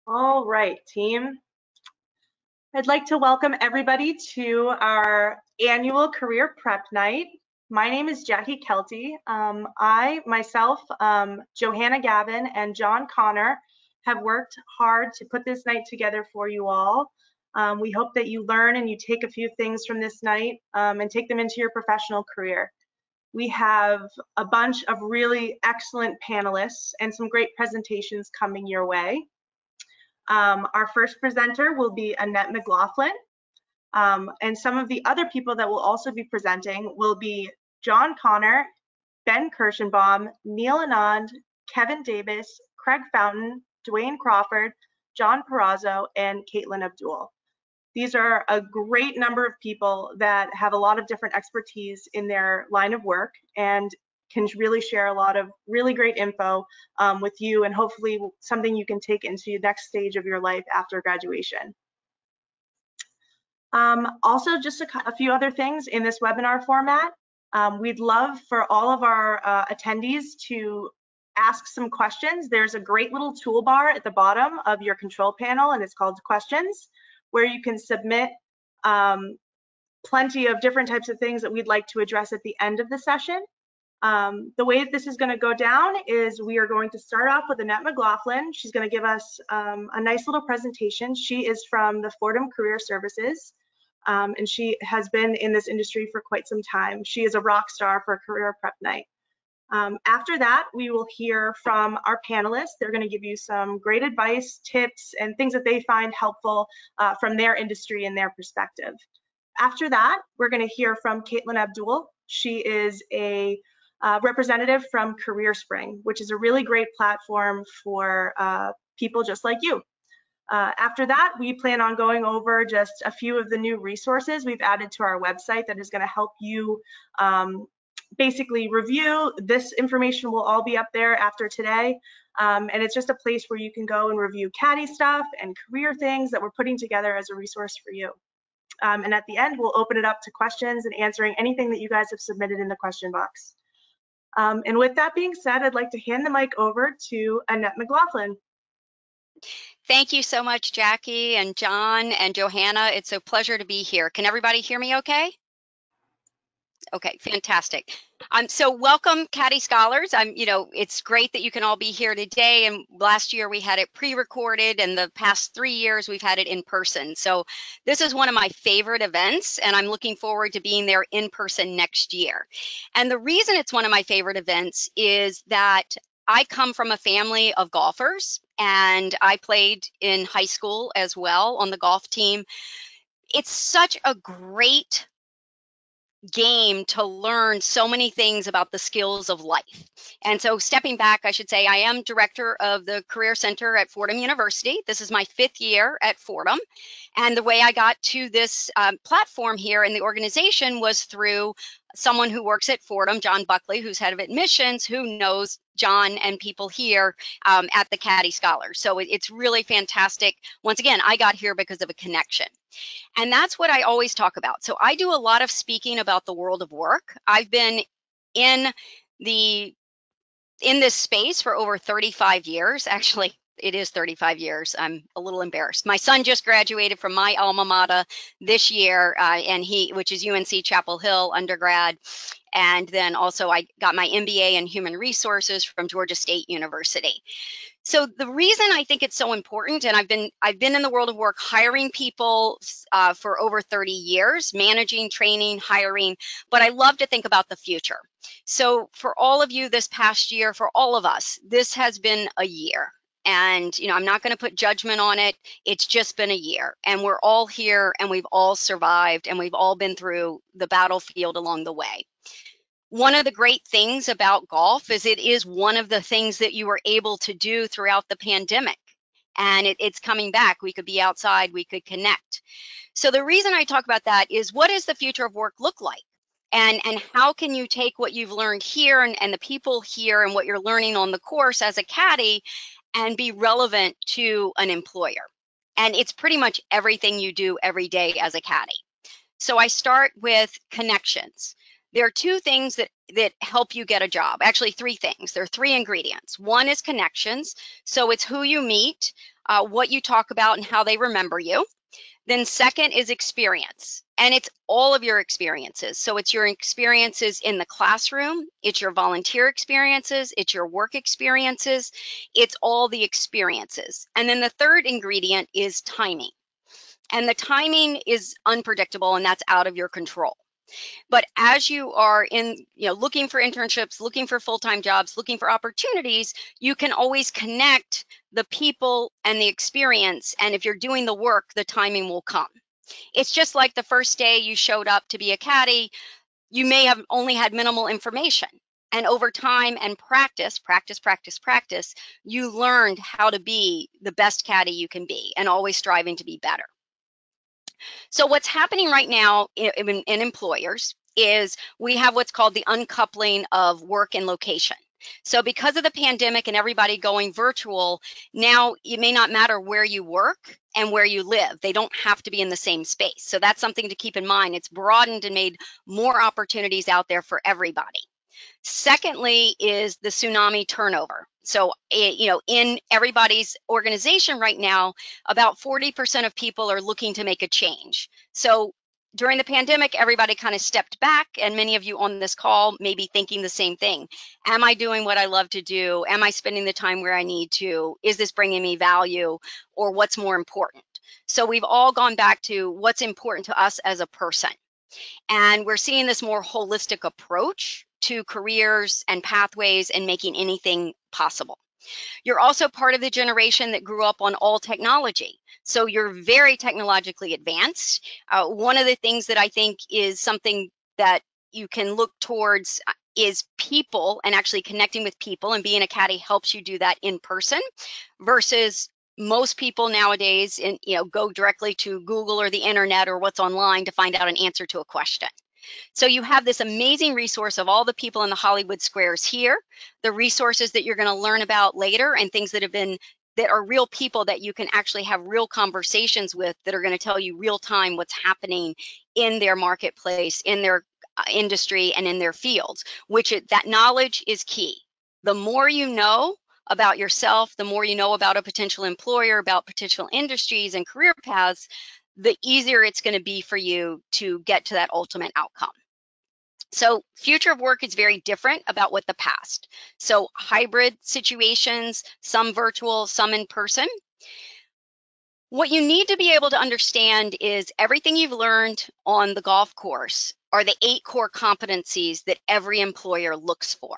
All right, team. I'd like to welcome everybody to our annual career prep night. My name is Jackie Kelty. I, myself, Johanna Gavin, and John Connor have worked hard to put this night together for you all. We hope that you learn and you take a few things from this night and take them into your professional career. We have a bunch of really excellent panelists and some great presentations coming your way. Our first presenter will be Annette McLaughlin. And some of the other people that will also be presenting will be John Connor, Ben Kirshenbaum, Neil Anand, Kevin Davis, Craig Fountain, Dwayne Crawford, John Perazzo, and Caitlin Abdul. These are a great number of people that have a lot of different expertise in their line of work and can really share a lot of really great info with you, and hopefully something you can take into the next stage of your life after graduation. Also, just a few other things in this webinar format. We'd love for all of our attendees to ask some questions. There's a great little toolbar at the bottom of your control panel, and it's called Questions, where you can submit plenty of different types of things that we'd like to address at the end of the session. The way that this is going to go down is we are going to start off with Annette McLaughlin. She's going to give us a nice little presentation. She is from the Fordham Career Services, and she has been in this industry for quite some time. She is a rock star for Career Prep Night. After that, we will hear from our panelists. They're going to give you some great advice, tips, and things that they find helpful from their industry and their perspective. After that, we're going to hear from Caitlin Abdul. She is a representative from CareerSpring, which is a really great platform for people just like you. After that, we plan on going over just a few of the new resources we've added to our website that is going to help you basically review. This information will all be up there after today. And it's just a place where you can go and review CADI stuff and career things that we're putting together as a resource for you. And at the end, we'll open it up to questions and answering anything that you guys have submitted in the question box. And with that being said, I'd like to hand the mic over to Annette McLaughlin. Thank you so much, Jackie and John and Johanna. It's a pleasure to be here. Can everybody hear me okay? Okay, fantastic. So welcome, CADI Scholars. It's great that you can all be here today. And last year we had it pre-recorded, and the past 3 years we've had it in person. So this is one of my favorite events, and I'm looking forward to being there in person next year. And the reason it's one of my favorite events is that I come from a family of golfers, and I played in high school as well on the golf team. It's such a great game to learn so many things about the skills of life. And so stepping back, I should say I am director of the Career Center at Fordham University. This is my 5th year at Fordham. And the way I got to this platform here in the organization was through someone who works at Fordham, John Buckley, who's head of admissions, who knows John and people here at the CADI Scholars. So it's really fantastic. Once again, I got here because of a connection. And that's what I always talk about. So I do a lot of speaking about the world of work. I've been in this space for over 35 years. Actually, it is 35 years. I'm a little embarrassed. My son just graduated from my alma mater this year, which is UNC Chapel Hill undergrad. And then also I got my MBA in human resources from Georgia State University. So the reason I think it's so important, and I've been in the world of work hiring people for over 30 years, managing, training, hiring, but I love to think about the future. So for all of you this past year, for all of us, this has been a year. And, I'm not going to put judgment on it. It's just been a year, and we're all here, and we've all survived, and we've all been through the battlefield along the way. One of the great things about golf is it is one of the things that you were able to do throughout the pandemic. And it's coming back. We could be outside, we could connect. So the reason I talk about that is, what does the future of work look like? And how can you take what you've learned here and the people here and what you're learning on the course as a caddy and be relevant to an employer? And it's pretty much everything you do every day as a caddy. So I start with connections. There are two things that help you get a job. Actually, three things. There are three ingredients. One is connections. So it's who you meet, what you talk about, and how they remember you. Then second is experience, and it's all of your experiences. So it's your experiences in the classroom, it's your volunteer experiences, it's your work experiences, it's all the experiences. And then the third ingredient is timing. And the timing is unpredictable, and that's out of your control. But as you are looking for internships, looking for full-time jobs, looking for opportunities, you can always connect the people and the experience. And if you're doing the work, the timing will come. It's just like the first day you showed up to be a caddy, you may have only had minimal information. And over time and practice, you learned how to be the best caddy you can be and always striving to be better. So what's happening right now in employers is we have what's called the uncoupling of work and location. So because of the pandemic and everybody going virtual, now it may not matter where you work and where you live. They don't have to be in the same space. So that's something to keep in mind. It's broadened and made more opportunities out there for everybody. Secondly is the tsunami turnover. So, in everybody's organization right now, about 40% of people are looking to make a change. So during the pandemic, everybody kind of stepped back, and many of you on this call may be thinking the same thing. Am I doing what I love to do? Am I spending the time where I need to? Is this bringing me value? Or what's more important? So we've all gone back to what's important to us as a person. And we're seeing this more holistic approach to careers and pathways and making anything possible. You're also part of the generation that grew up on all technology. So you're very technologically advanced. One of the things that I think is something that you can look towards is people and actually connecting with people, and being a caddy helps you do that in person versus most people nowadays go directly to Google or the internet or what's online to find out an answer to a question. So you have this amazing resource of all the people in the Hollywood squares here, the resources that you're going to learn about later, and things that are real people that you can actually have real conversations with that are going to tell you real time what's happening in their marketplace, in their industry, and in their fields, that knowledge is key. The more you know about yourself, the more you know about a potential employer, about potential industries and career paths, the easier it's going to be for you to get to that ultimate outcome. So future of work is very different about what the past. So hybrid situations, some virtual, some in person. What you need to be able to understand is everything you've learned on the golf course are the 8 core competencies that every employer looks for.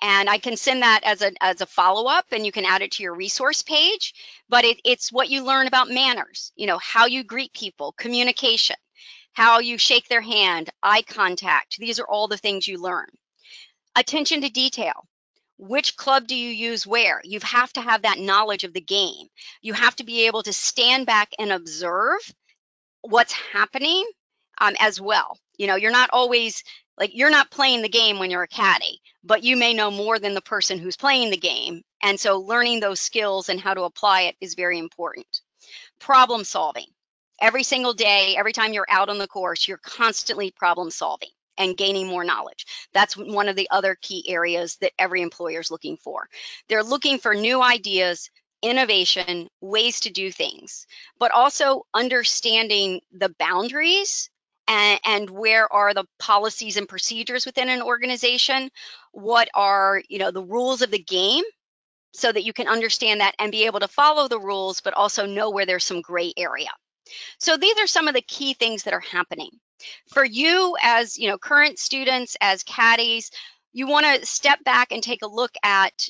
And I can send that as a follow-up, and you can add it to your resource page. But it's what you learn about manners, how you greet people, communication, how you shake their hand, eye contact. These are all the things you learn. Attention to detail. Which club do you use where? You have to have that knowledge of the game. You have to be able to stand back and observe what's happening as well. You're not always you're not playing the game when you're a caddy, but you may know more than the person who's playing the game. And so learning those skills and how to apply it is very important. Problem solving. Every single day, every time you're out on the course, you're constantly problem solving and gaining more knowledge. That's one of the other key areas that every employer is looking for. They're looking for new ideas, innovation, ways to do things, but also understanding the boundaries and where are the policies and procedures within an organization, what are the rules of the game, so that you can understand that and be able to follow the rules, but also know where there's some gray area. So these are some of the key things that are happening. For you as current students, as caddies, you want to step back and take a look at,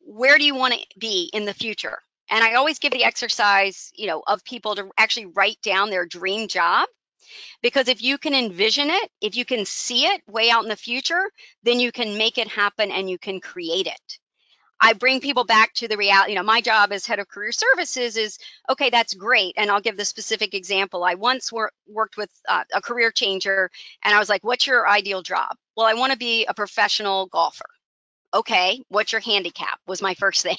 where do you want to be in the future? And I always give the exercise, of people to actually write down their dream job. Because if you can envision it, if you can see it way out in the future, then you can make it happen and you can create it. I bring people back to the reality. My job as head of career services is, okay, that's great. And I'll give the specific example. I once worked with a career changer, and I was like, what's your ideal job? Well, I want to be a professional golfer. Okay, what's your handicap was my first thing.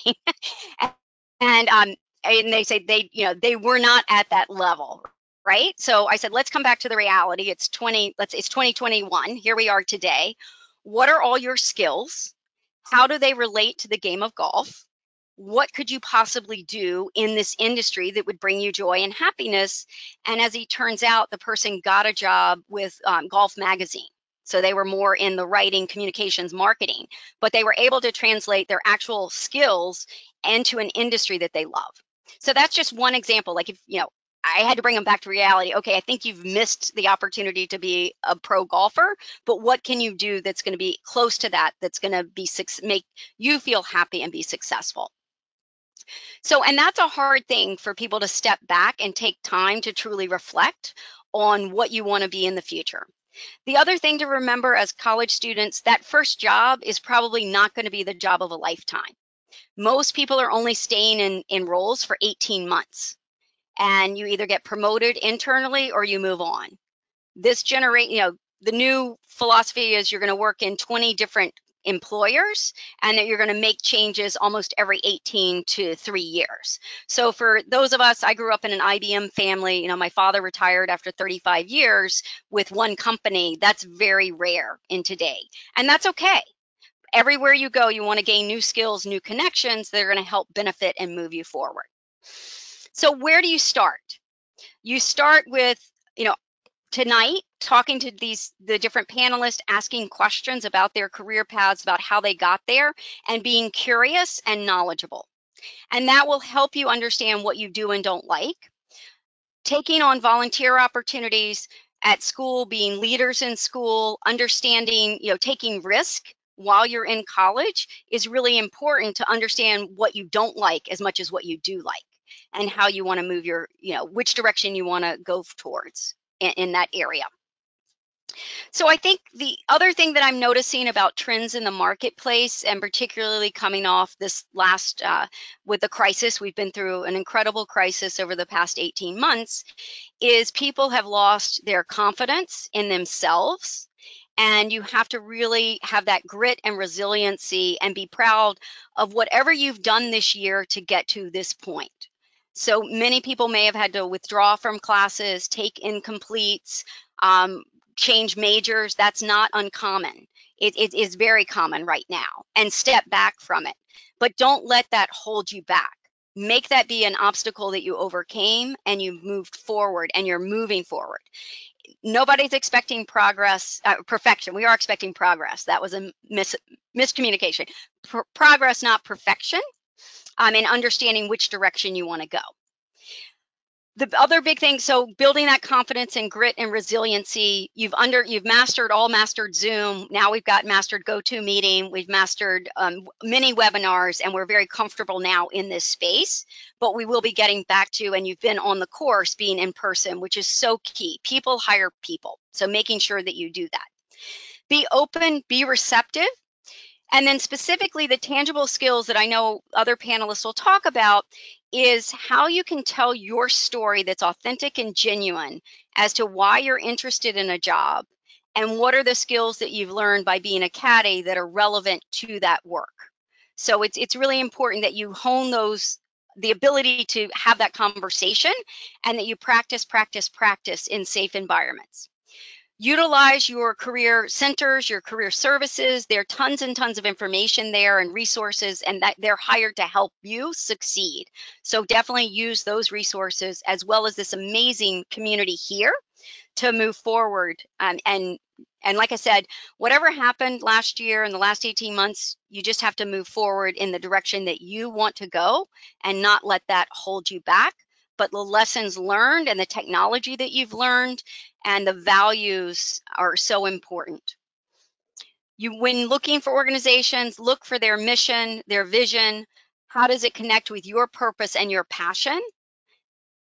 and they say they were not at that level, right? So I said, let's come back to the reality. It's 2021. Here we are today. What are all your skills? How do they relate to the game of golf? What could you possibly do in this industry that would bring you joy and happiness? And as it turns out, the person got a job with Golf Magazine. So they were more in the writing, communications, marketing, but they were able to translate their actual skills into an industry that they love. So that's just one example. Like, if, I had to bring them back to reality. Okay, I think you've missed the opportunity to be a pro golfer, but what can you do that's going to be close to that, that's going to be make you feel happy and be successful? So, and that's a hard thing for people to step back and take time to truly reflect on what you want to be in the future. The other thing to remember as college students, that first job is probably not going to be the job of a lifetime. Most people are only staying in roles for 18 months, and you either get promoted internally or you move on. This the new philosophy is you're going to work in 20 different employers, and that you're going to make changes almost every 18 to 3 years. So for those of us, I grew up in an IBM family. My father retired after 35 years with one company. That's very rare in today, and that's okay. Everywhere you go, you want to gain new skills, new connections that are going to help benefit and move you forward. So where do you start? You start with, tonight, talking to the different panelists, asking questions about their career paths, about how they got there, and being curious and knowledgeable. And that will help you understand what you do and don't like. Taking on volunteer opportunities at school, being leaders in school, understanding, taking risk while you're in college is really important to understand what you don't like as much as what you do like, and how you want to move which direction you want to go towards in that area. So I think the other thing that I'm noticing about trends in the marketplace, and particularly coming off this last, with the crisis, we've been through an incredible crisis over the past 18 months, is people have lost their confidence in themselves. And you have to really have that grit and resiliency and be proud of whatever you've done this year to get to this point. So many people may have had to withdraw from classes, take incompletes, change majors. That's not uncommon. It is very common right now, and step back from it. But don't let that hold you back. Make that be an obstacle that you overcame and you moved forward, and you're moving forward. Nobody's expecting perfection. We are expecting progress. That was a miscommunication. Progress, not perfection, and understanding which direction you want to go. The other big thing, so building that confidence and grit and resiliency, you've mastered Zoom. Now we've got mastered GoToMeeting. We've mastered many webinars, and we're very comfortable now in this space. But we will be getting back to, and you've been on the course, being in person, which is so key. People hire people, so making sure that you do that. Be open, be receptive. And then specifically the tangible skills that I know other panelists will talk about is how you can tell your story that's authentic and genuine as to why you're interested in a job, and what are the skills that you've learned by being a caddy that are relevant to that work. So it's really important that you hone the ability to have that conversation, and that you practice in safe environments. Utilize your career centers, your career services. There are tons and tons of information there and resources, and that they're hired to help you succeed. So definitely use those resources, as well as this amazing community here, to move forward. And like I said, whatever happened last year and the last 18 months, you just have to move forward in the direction that you want to go, and not let that hold you back. But the lessons learned and the technology that you've learned and the values are so important. When looking for organizations, look for their mission, their vision. How does it connect with your purpose and your passion?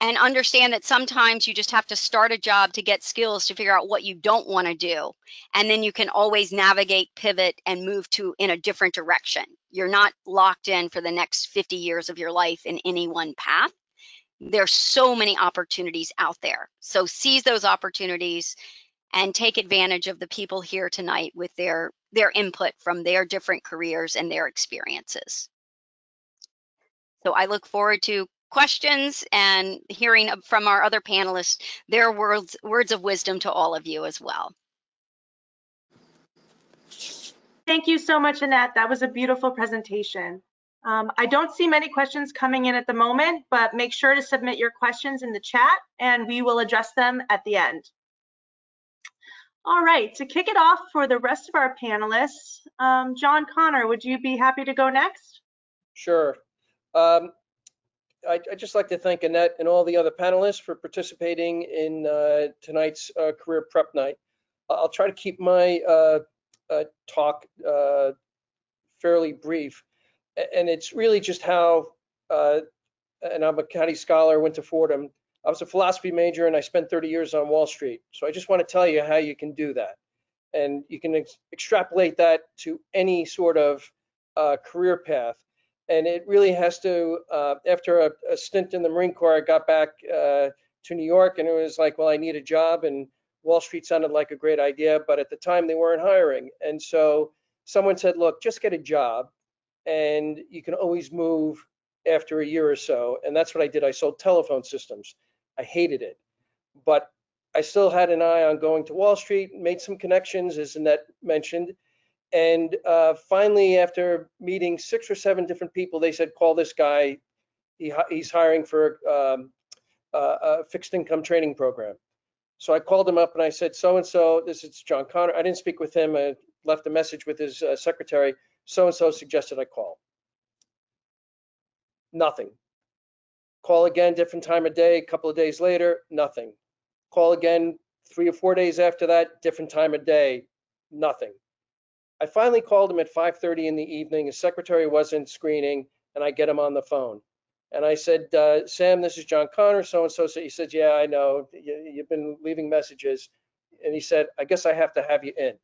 And understand that sometimes you just have to start a job to get skills to figure out what you don't want to do. And then you can always navigate, pivot, and move in a different direction. You're not locked in for the next 50 years of your life in any one path. There's so many opportunities out there. So seize those opportunities and take advantage of the people here tonight with their input from their different careers and their experiences. So I look forward to questions and hearing from our other panelists their words of wisdom to all of you as well. Thank you so much, Annette. That was a beautiful presentation. I don't see many questions coming in at the moment, but make sure to submit your questions in the chat and we will address them at the end. All right, to kick it off for the rest of our panelists, John Connor, would you be happy to go next? Sure. I'd just like to thank Annette and all the other panelists for participating in tonight's career prep night. I'll try to keep my talk fairly brief. And it's really just how, and I'm a county scholar, went to Fordham. I was a philosophy major and I spent 30 years on Wall Street. So I just want to tell you how you can do that. And you can extrapolate that to any sort of career path. And it really has to, after a stint in the Marine Corps, I got back to New York and it was like, well, I need a job, and Wall Street sounded like a great idea, but at the time they weren't hiring. And so someone said, look, just get a job and you can always move after a year or so. And that's what I did. I sold telephone systems. I hated it, but I still had an eye on going to Wall Street, made some connections, as Annette mentioned. And finally, after meeting 6 or 7 different people, they said, call this guy. He's hiring for a fixed income training program. So I called him up and I said, so-and-so, this is John Connor. I didn't speak with him. I left a message with his secretary. So-and-so suggested I call. Nothing. Call again, different time of day, a couple of days later, nothing. Call again 3 or 4 days after that, different time of day, nothing. I finally called him at 5:30 in the evening. His secretary wasn't screening, and I get him on the phone. And I said, Sam, this is John Connor, so-and-so. So he said, yeah, I know. You've been leaving messages. And he said, I guess I have to have you in.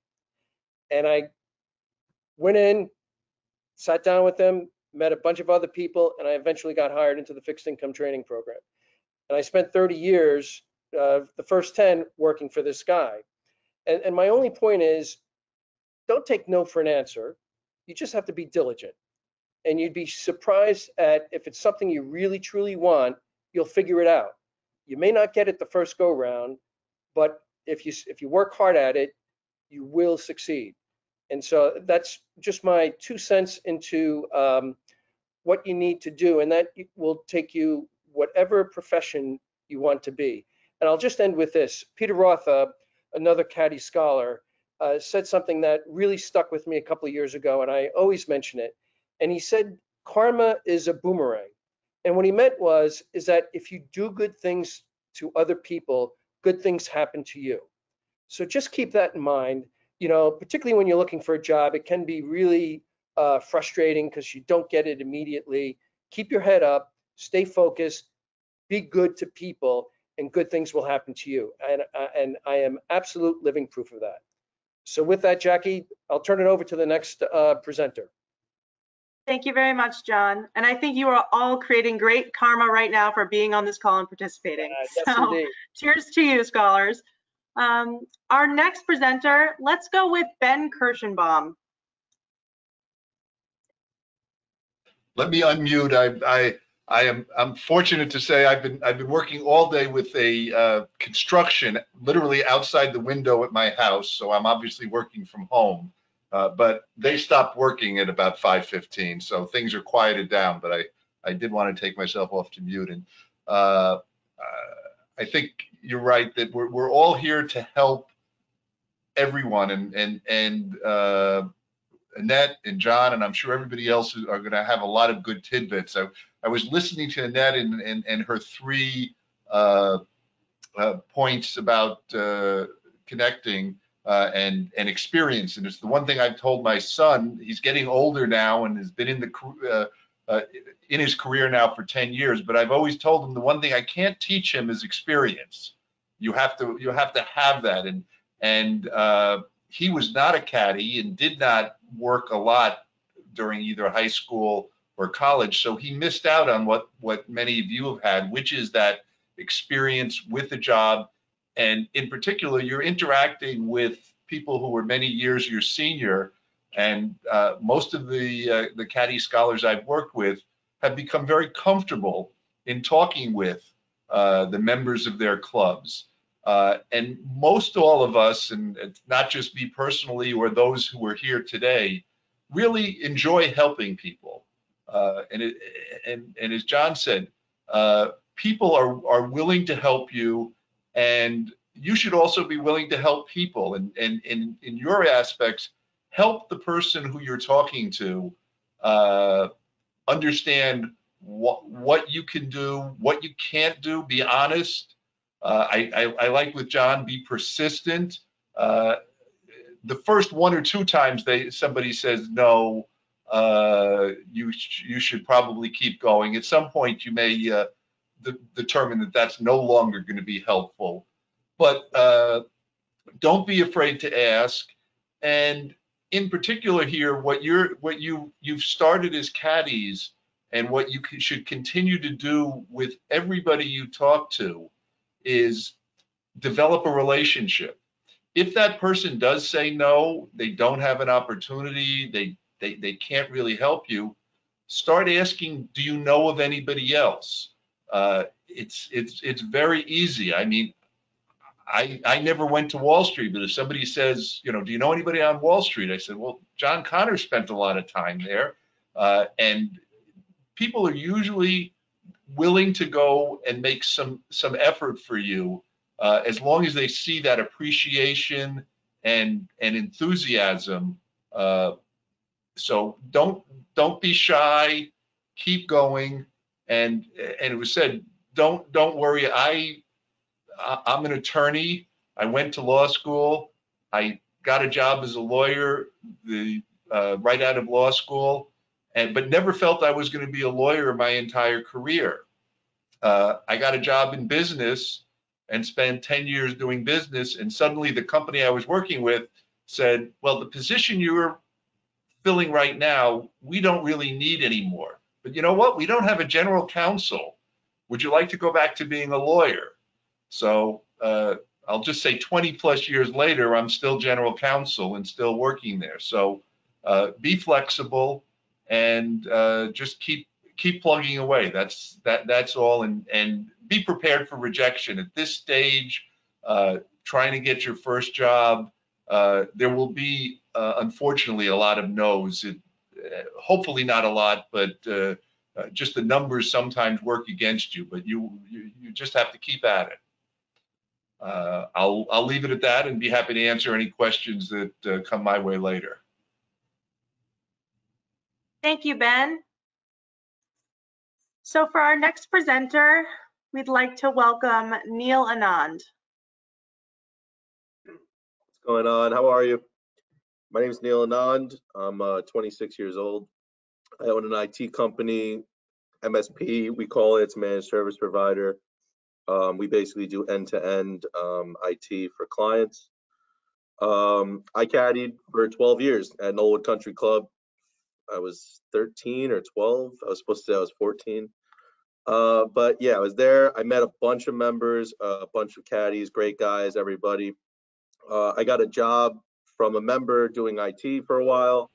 And I went in, sat down with them, met a bunch of other people, and I eventually got hired into the fixed income training program. And I spent 30 years, the first 10, working for this guy. And my only point is, don't take no for an answer. You just have to be diligent. And you'd be surprised at if it's something you really, truly want, you'll figure it out. You may not get it the first go round, but if you work hard at it, you will succeed. And so that's just my 2 cents into what you need to do, and that will take you whatever profession you want to be. And I'll just end with this. Peter Roth, another Caddy scholar, said something that really stuck with me a couple of years ago, and I always mention it. And he said, karma is a boomerang. And what he meant is that if you do good things to other people, good things happen to you. So just keep that in mind. You know, particularly when you're looking for a job, it can be really frustrating because you don't get it immediately. Keep your head up, stay focused, be good to people, and good things will happen to you. And I am absolute living proof of that. So with that, Jackie, I'll turn it over to the next presenter. Thank you very much, John. And I think you are all creating great karma right now for being on this call and participating. Yes, so indeed. Cheers to you, scholars. Our next presenter, let's go with Ben Kirshenbaum. Let me unmute. I'm fortunate to say I've been working all day with a construction literally outside the window at my house, so I'm obviously working from home. But they stopped working at about 5:15, so things are quieted down. But I did want to take myself off to mute, and I think you're right that we're all here to help everyone, and Annette and John, and I'm sure everybody else are going to have a lot of good tidbits. I was listening to Annette and her 3 points about connecting and experience, and it's the one thing I've told my son. He's getting older now and has been in his career now for 10 years. But I've always told him the one thing I can't teach him is experience. You have to have that, and he was not a caddy and did not work a lot during either high school or college, so he missed out on what many of you have had, which is that experience with the job. And in particular, you're interacting with people who are many years your senior, and most of the caddy scholars I've worked with have become very comfortable in talking with the members of their clubs. And most all of us, and it's not just me personally or those who are here today, really enjoy helping people. And as John said, people are willing to help you, and you should also be willing to help people. And in your aspects, help the person who you're talking to understand what you can do, what you can't do. Be honest. I like with John, be persistent. The first 1 or 2 times somebody says no, you should probably keep going. At some point, you may determine that that's no longer going to be helpful. But don't be afraid to ask. And in particular here, what you've started as caddies, and what you should continue to do with everybody you talk to, is develop a relationship. If that person does say no, they don't have an opportunity, they can't really help you, start asking, do you know of anybody else? It's very easy. I mean, I never went to Wall Street, but if somebody says, do you know anybody on Wall Street? I said, well, John Connor spent a lot of time there. And people are usually willing to go and make some effort for you, as long as they see that appreciation and enthusiasm. So don't be shy, keep going. And it was said, don't worry. I'm an attorney. I went to law school. I got a job as a lawyer right out of law school, but never felt I was going to be a lawyer my entire career. I got a job in business and spent 10 years doing business, and suddenly the company I was working with said, well, the position you're filling right now, we don't really need anymore. But you know what? We don't have a general counsel. Would you like to go back to being a lawyer? So I'll just say 20 plus years later, I'm still general counsel and still working there. So be flexible and just keep plugging away. That's all. And be prepared for rejection. At this stage, trying to get your first job, there will be, unfortunately, a lot of no's. Hopefully not a lot, but just the numbers sometimes work against you. But you just have to keep at it. I'll leave it at that and be happy to answer any questions that come my way later. Thank you, Ben. So for our next presenter, we'd like to welcome Neil Anand. What's going on? How are you? My name is Neil Anand. I'm 26 years old. I own an IT company, MSP, we call it. It's a managed service provider. We basically do end-to-end IT for clients. I caddied for 12 years at Knollwood Country Club. I was 13 or 12. I was supposed to say I was 14. But yeah, I was there. I met a bunch of members, a bunch of caddies, great guys, everybody. I got a job from a member doing IT for a while.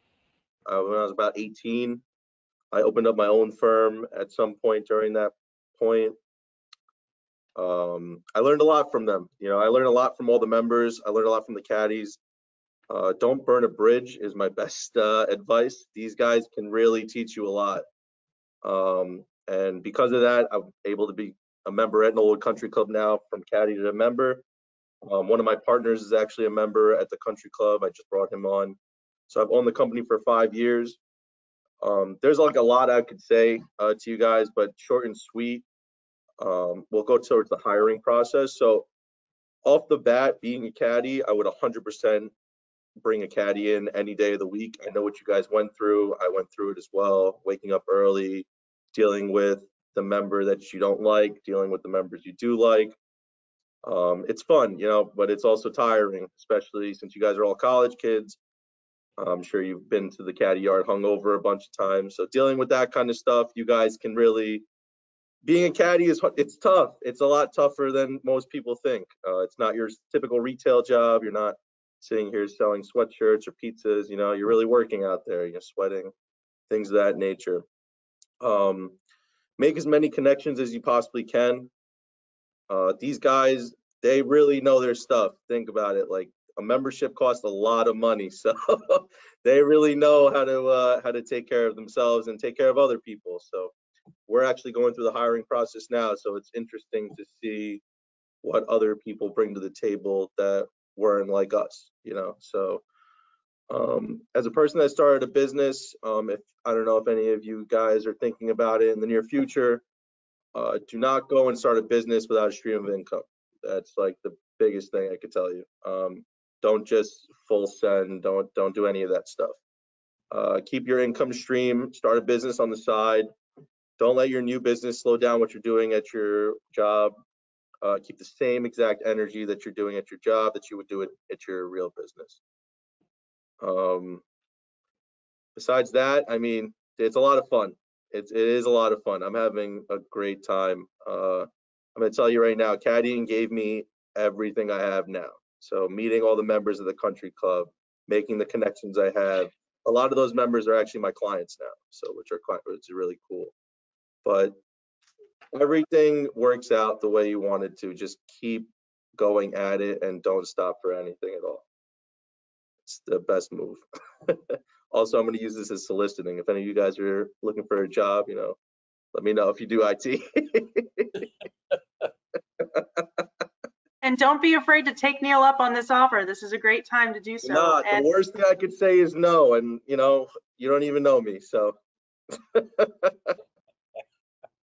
When I was about 18, I opened up my own firm at some point during that point. I learned a lot from them. I learned a lot from all the members. I learned a lot from the caddies. Don't burn a bridge is my best advice. These guys can really teach you a lot. And because of that, I'm able to be a member at Knollwood Country Club now, from caddy to member. One of my partners is actually a member at the country club. I just brought him on. So I've owned the company for 5 years. There's like a lot I could say to you guys, but short and sweet. We'll go towards the hiring process. So off the bat, being a caddy, I would 100% bring a caddy in any day of the week. I know what you guys went through. I went through it as well, waking up early, dealing with the member that you don't like, dealing with the members you do like. It's fun, but it's also tiring, especially since you guys are all college kids. I'm sure you've been to the caddy yard hungover a bunch of times. So dealing with that kind of stuff, you guys can really, being a caddy it's tough. It's a lot tougher than most people think. It's not your typical retail job. You're not sitting here selling sweatshirts or pizzas. You're really working out there. You're sweating, things of that nature. Make as many connections as you possibly can. These guys, they really know their stuff. Think about it. Like, a membership costs a lot of money, so they really know how to take care of themselves and take care of other people. So we're actually going through the hiring process now, so it's interesting to see what other people bring to the table that weren't like us, you know. So as a person that started a business, if I don't know if any of you guys are thinking about it in the near future, do not go and start a business without a stream of income. That's like the biggest thing I could tell you. Don't just full send. Don't do any of that stuff. Keep your income stream. Start a business on the side. Don't let your new business slow down what you're doing at your job. Keep the same exact energy that you're doing at your job that you would do it at your real business. Besides that, I mean, it's a lot of fun. It is a lot of fun. I'm having a great time. I'm gonna tell you right now, caddying gave me everything I have now. So meeting all the members of the country club, making the connections I have. A lot of those members are actually my clients now, so which is really cool. But everything works out the way you want it to. Just keep going at it and don't stop for anything at all. It's the best move. Also, I'm going to use this as soliciting. If any of you guys are looking for a job, you know, let me know if you do IT. And don't be afraid to take Neil up on this offer. This is a great time to do so. Nah, the worst thing I could say is no, and you know, you don't even know me, so.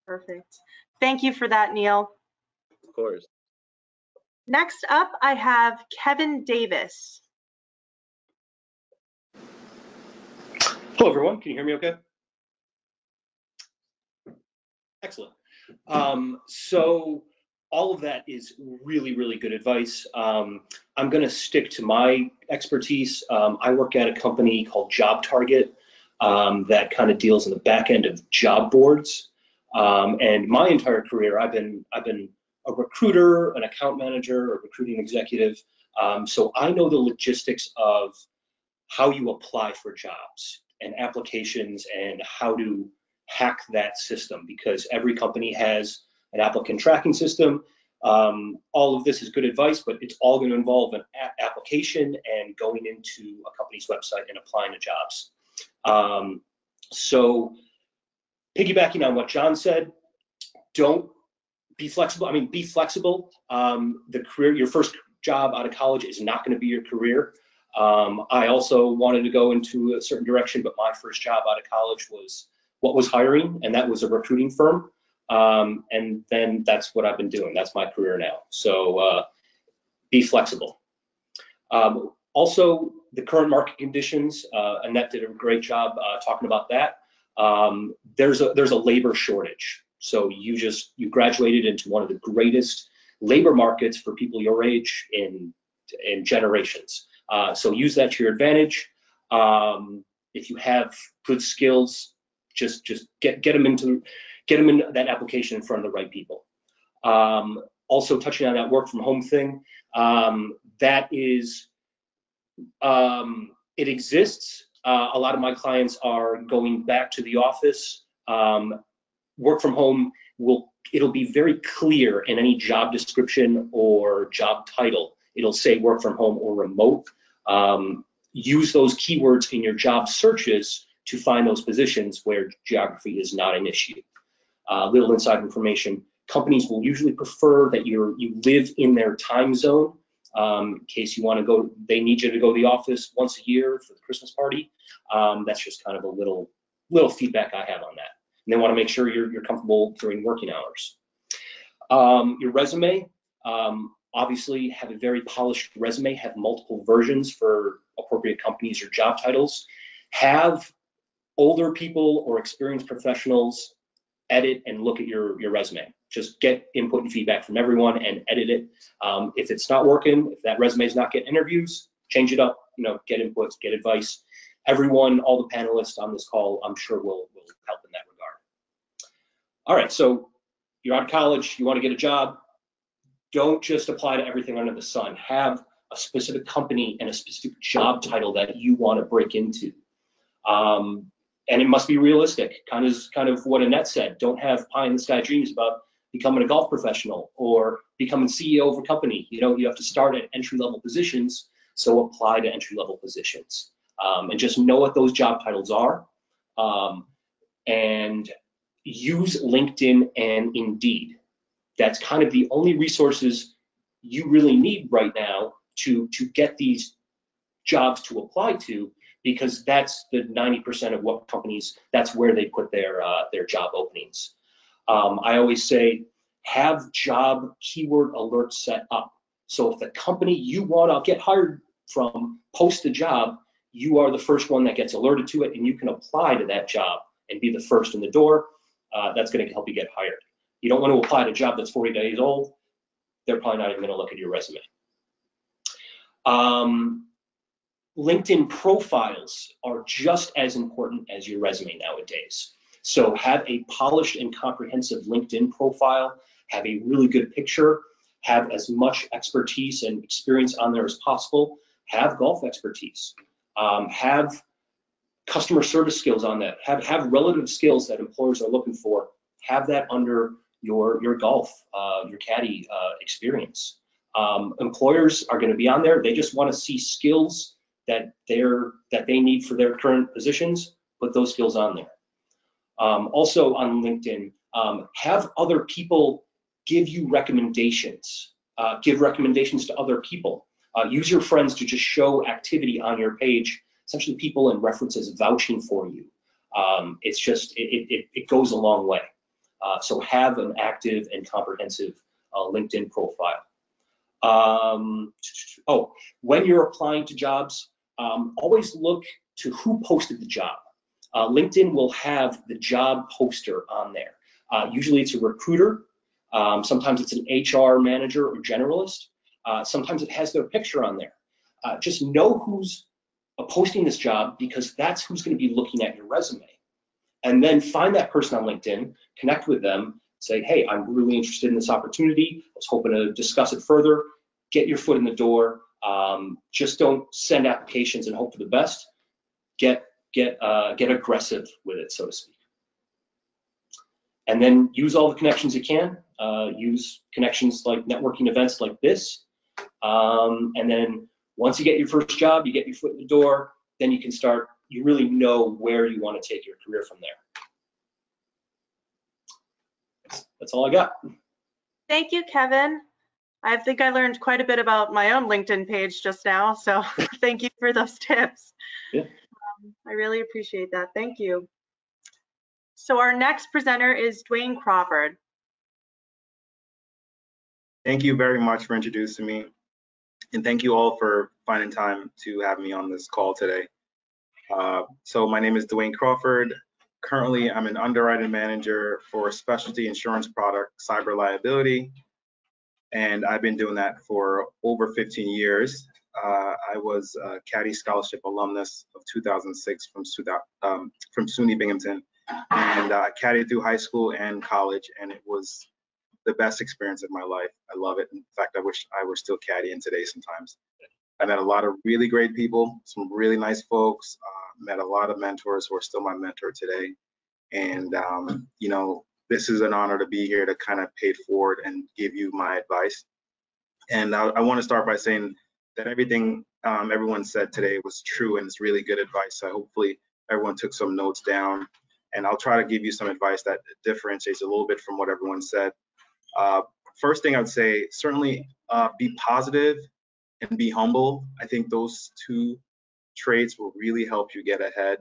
Perfect. Thank you for that, Neil. Of course. Next up, I have Kevin Davis. Hello, everyone. Can you hear me okay? Excellent. So all of that is really, really good advice. I'm going to stick to my expertise. I work at a company called Job Target that kind of deals in the back end of job boards. And my entire career, I've been a recruiter, an account manager, a recruiting executive. So I know the logistics of how you apply for jobs and applications and how to hack that system, because every company has an applicant tracking system. All of this is good advice, but it's all going to involve an application and going into a company's website and applying to jobs. So piggybacking on what John said, don't be flexible. I mean, be flexible. Your first job out of college is not going to be your career. I also wanted to go into a certain direction, but my first job out of college was what was hiring, and that was a recruiting firm. And then that's what I've been doing. That's my career now. So be flexible. Also, the current market conditions, Annette did a great job talking about that. There's a labor shortage. So you graduated into one of the greatest labor markets for people your age in generations. So use that to your advantage. If you have good skills, just get them in that application in front of the right people. Also touching on that work from home thing, that is, it exists. A lot of my clients are going back to the office. Work from home it'll be very clear in any job description or job title. It'll say work from home or remote. Use those keywords in your job searches to find those positions where geography is not an issue. Little inside information, companies will usually prefer that you live in their time zone. In case you want to go, they need you to go to the office once a year for the Christmas party. That's just kind of a little feedback I have on that. And they want to make sure you're comfortable during working hours. Your resume, obviously have a very polished resume, have multiple versions for appropriate companies or job titles. Have older people or experienced professionals edit and look at your resume. Just get input and feedback from everyone and edit it. If it's not working, if that resume is not getting interviews, change it up, get inputs, get advice. Everyone, all the panelists on this call, I'm sure will help in that regard. All right, so you're out of college, you want to get a job. Don't just apply to everything under the sun. Have a specific company and a specific job title that you want to break into. And it must be realistic, kind of what Annette said. Don't have pie in the sky dreams about becoming a golf professional or becoming CEO of a company. You have to start at entry-level positions, so apply to entry-level positions. And just know what those job titles are. And use LinkedIn and Indeed. That's kind of the only resources you really need right now to get these jobs to apply to, because that's the 90% of what companies, that's where they put their job openings. I always say, have job keyword alerts set up. So if the company you want to get hired from posts a job, you are the first one that gets alerted to it, and you can apply to that job and be the first in the door. That's going to help you get hired. You don't want to apply to a job that's 40 days old. They're probably not even going to look at your resume. LinkedIn profiles are just as important as your resume nowadays. So have a polished and comprehensive LinkedIn profile, have a really good picture, have as much expertise and experience on there as possible, have golf expertise, have customer service skills on that, have relative skills that employers are looking for, have that under your golf, your caddy experience. Employers are going to be on there. They just want to see skills that they need for their current positions. Put those skills on there. Also on LinkedIn, have other people give you recommendations. Give recommendations to other people. Use your friends to just show activity on your page, essentially people and references vouching for you. It's just, it goes a long way. So have an active and comprehensive LinkedIn profile. When you're applying to jobs, always look to who posted the job. LinkedIn will have the job poster on there. Usually it's a recruiter. Sometimes it's an HR manager or generalist. Sometimes it has their picture on there. Just know who's posting this job, because that's who's going to be looking at your resume. And then find that person on LinkedIn, connect with them, say, hey, I'm really interested in this opportunity. I was hoping to discuss it further. Get your foot in the door. Just don't send applications and hope for the best. Get aggressive with it, so to speak. And then use all the connections you can. Use connections like networking events like this. And then once you get your first job, you get your foot in the door, then you can start, you really know where you want to take your career from there. That's all I got. Thank you, Kevin. I think I learned quite a bit about my own LinkedIn page just now, so thank you for those tips. Yeah. I really appreciate that. Thank you. So our next presenter is Dwayne Crawford. Thank you very much for introducing me, and thank you all for finding time to have me on this call today. So my name is Dwayne Crawford. Currently, I'm an underwriting manager for a specialty insurance product, cyber liability, and I've been doing that for over 15 years. I was a Caddy Scholarship alumnus of 2006 from SUNY Binghamton, and caddied through high school and college, and it was the best experience of my life. I love it. In fact, I wish I were still caddying today sometimes. I met a lot of really great people, some really nice folks, met a lot of mentors who are still my mentor today. And, you know, this is an honor to be here to kind of pay it forward and give you my advice. And I want to start by saying that everything everyone said today was true, and it's really good advice. So hopefully everyone took some notes down, and I'll try to give you some advice that differentiates a little bit from what everyone said. First thing I would say, certainly be positive and be humble. I think those two traits will really help you get ahead,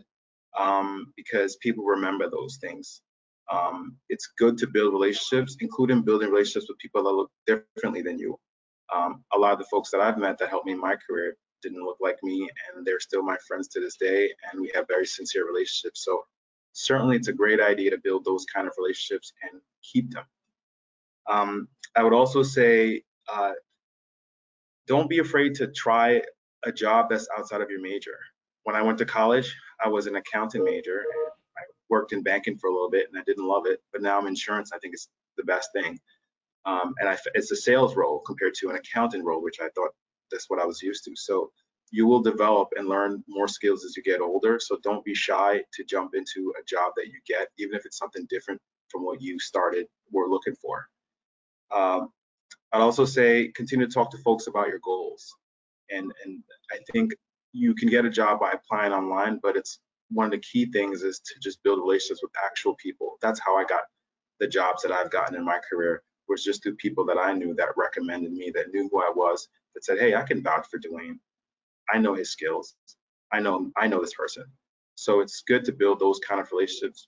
because people remember those things. It's good to build relationships, including building relationships with people that look differently than you. A lot of the folks that I've met that helped me in my career didn't look like me, and they're still my friends to this day, and we have very sincere relationships. So certainly it's a great idea to build those kind of relationships and keep them. I would also say, don't be afraid to try a job that's outside of your major. When I went to college, I was an accounting major, and I worked in banking for a little bit, and I didn't love it, but now I'm in insurance. I think it's the best thing. And it's a sales role compared to an accounting role, which I thought that's what I was used to. So you will develop and learn more skills as you get older. So don't be shy to jump into a job that you get, even if it's something different from what you started or looking for. I'd also say continue to talk to folks about your goals. And I think you can get a job by applying online, but it's one of the key things is to just build relationships with actual people. That's how I got the jobs that I've gotten in my career, was just through people that I knew that recommended me, that knew who I was, that said, hey, I can vouch for Dwayne. I know his skills. I know this person. So it's good to build those kind of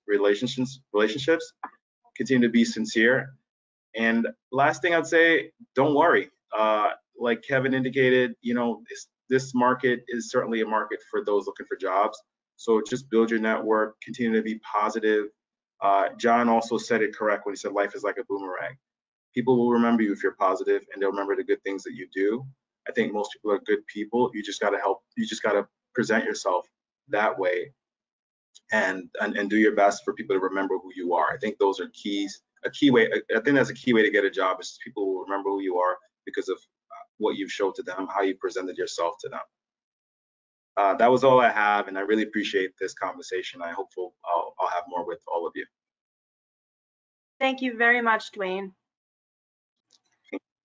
relationships, continue to be sincere. And last thing I'd say, don't worry. Like Kevin indicated, this market is certainly a market for those looking for jobs. So just build your network, continue to be positive. John also said it correct when he said life is like a boomerang. People will remember you if you're positive, and they'll remember the good things that you do. I think most people are good people. You just got to present yourself that way and do your best for people to remember who you are. I think those are keys. I think that's a key way to get a job, is people will remember who you are because of what you've showed to them, how you presented yourself to them. That was all I have, and I really appreciate this conversation. I hope I'll have more with all of you. Thank you very much, Dwayne.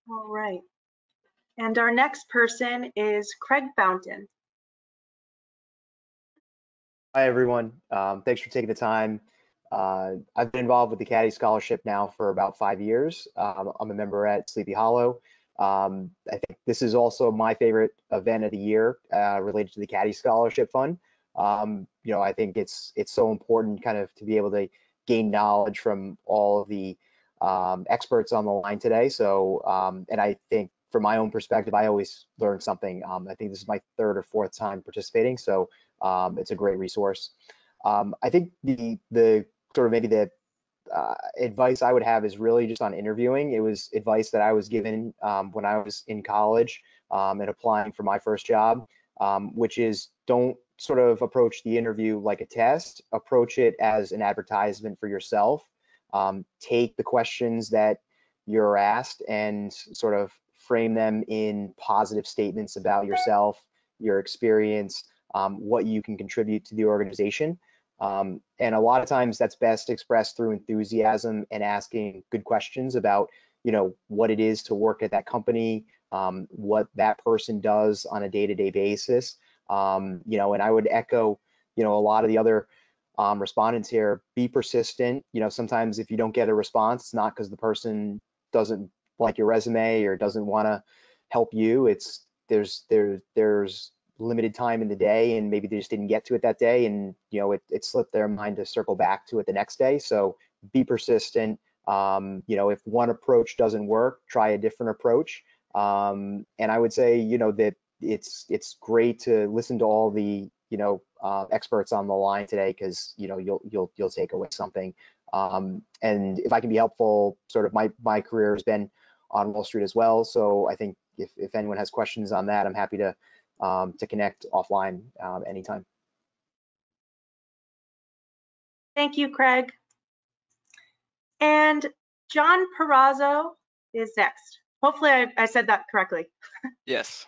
All right. And our next person is Craig Fountain. Hi, everyone. Thanks for taking the time. I've been involved with the Caddy Scholarship now for about 5 years. I'm a member at Sleepy Hollow. I think this is also my favorite event of the year related to the Caddy Scholarship Fund. I think it's so important kind of to be able to gain knowledge from all of the experts on the line today. So, and I think from my own perspective, I always learn something. I think this is my 3rd or 4th time participating, so it's a great resource. I think the sort of maybe the advice I would have is really just on interviewing. It was advice that I was given when I was in college and applying for my first job, which is don't sort of approach the interview like a test. Approach it as an advertisement for yourself. Take the questions that you're asked and sort of frame them in positive statements about yourself, your experience, what you can contribute to the organization. And a lot of times that's best expressed through enthusiasm and asking good questions about, what it is to work at that company, what that person does on a day-to-day basis. And I would echo, a lot of the other respondents here. Be persistent. Sometimes if you don't get a response, it's not because the person doesn't like your resume or doesn't want to help you. It's there's limited time in the day, and maybe they just didn't get to it that day, and it slipped their mind to circle back to it the next day. So be persistent. If one approach doesn't work, try a different approach. And I would say that it's great to listen to all the experts on the line today, because you'll take away something. And if I can be helpful, sort of my career has been on Wall Street as well, so I think if anyone has questions on that, I'm happy to connect offline anytime. Thank you, Craig. And John Perazzo is next. Hopefully I said that correctly. Yes,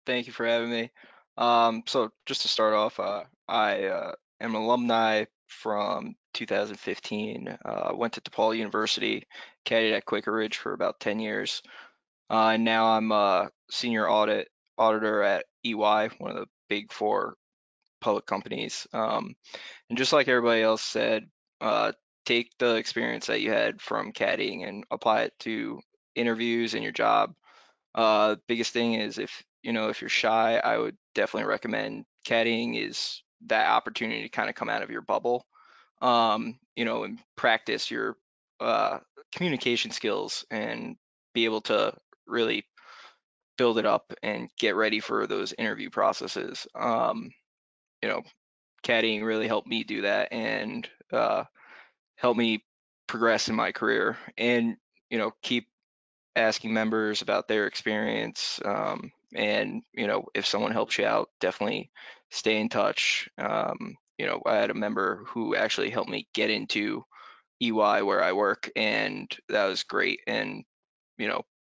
thank you for having me. So just to start off, I am an alumni from 2015. Went to DePaul University, caddied at Quaker Ridge for about 10 years. And now I'm a senior auditor at EY, one of the big 4 public companies. And just like everybody else said, take the experience that you had from caddying and apply it to interviews and your job. Biggest thing is if you're shy, I would definitely recommend caddying is that opportunity to kind of come out of your bubble, and practice your communication skills and be able to really build it up and get ready for those interview processes. Caddying really helped me do that and helped me progress in my career, and keep asking members about their experience, and if someone helps you out, definitely stay in touch. I had a member who actually helped me get into EY where I work, and that was great, and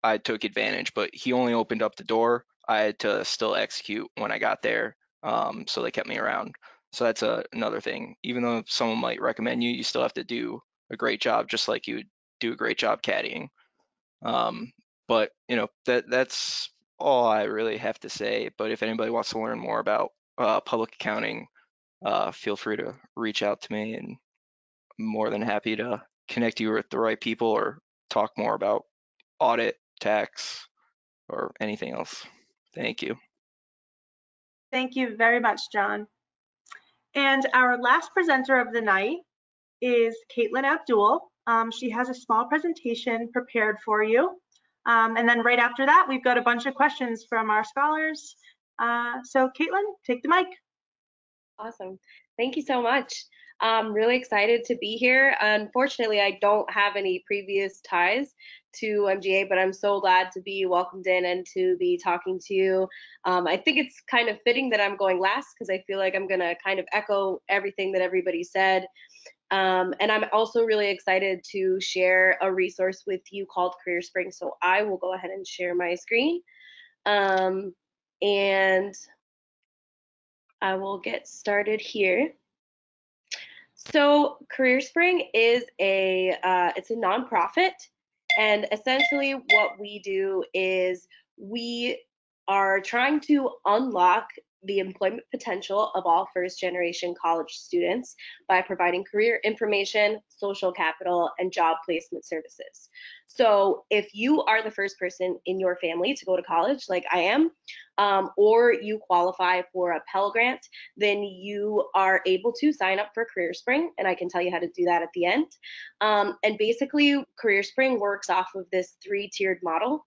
I took advantage, but he only opened up the door. I had to still execute when I got there. So they kept me around. So that's another thing. Even though someone might recommend you, you still have to do a great job, just like you would do a great job caddying. But you know, that's all I really have to say. But if anybody wants to learn more about public accounting, feel free to reach out to me, and I'm more than happy to connect you with the right people or talk more about audit, tax, or anything else. Thank you. Thank you very much, John. And our last presenter of the night is Caitlin Abdul. She has a small presentation prepared for you. And then right after that, we've got a bunch of questions from our scholars. So Caitlin, take the mic. Awesome. Thank you so much. I'm really excited to be here. Unfortunately, I don't have any previous ties to MGA, but I'm so glad to be welcomed in and to be talking to you. I think it's kind of fitting that I'm going last because I feel like I'm going to kind of echo everything that everybody said. And I'm also really excited to share a resource with you called Career Spring. So I will go ahead and share my screen. And I will get started here. So Career Spring is it's a nonprofit, and essentially what we do is we are trying to unlock the employment potential of all first-generation college students by providing career information, social capital, and job placement services. So if you are the first person in your family to go to college, like I am, or you qualify for a Pell Grant, then you are able to sign up for Career Spring, and I can tell you how to do that at the end. And basically, Career Spring works off of this 3-tiered model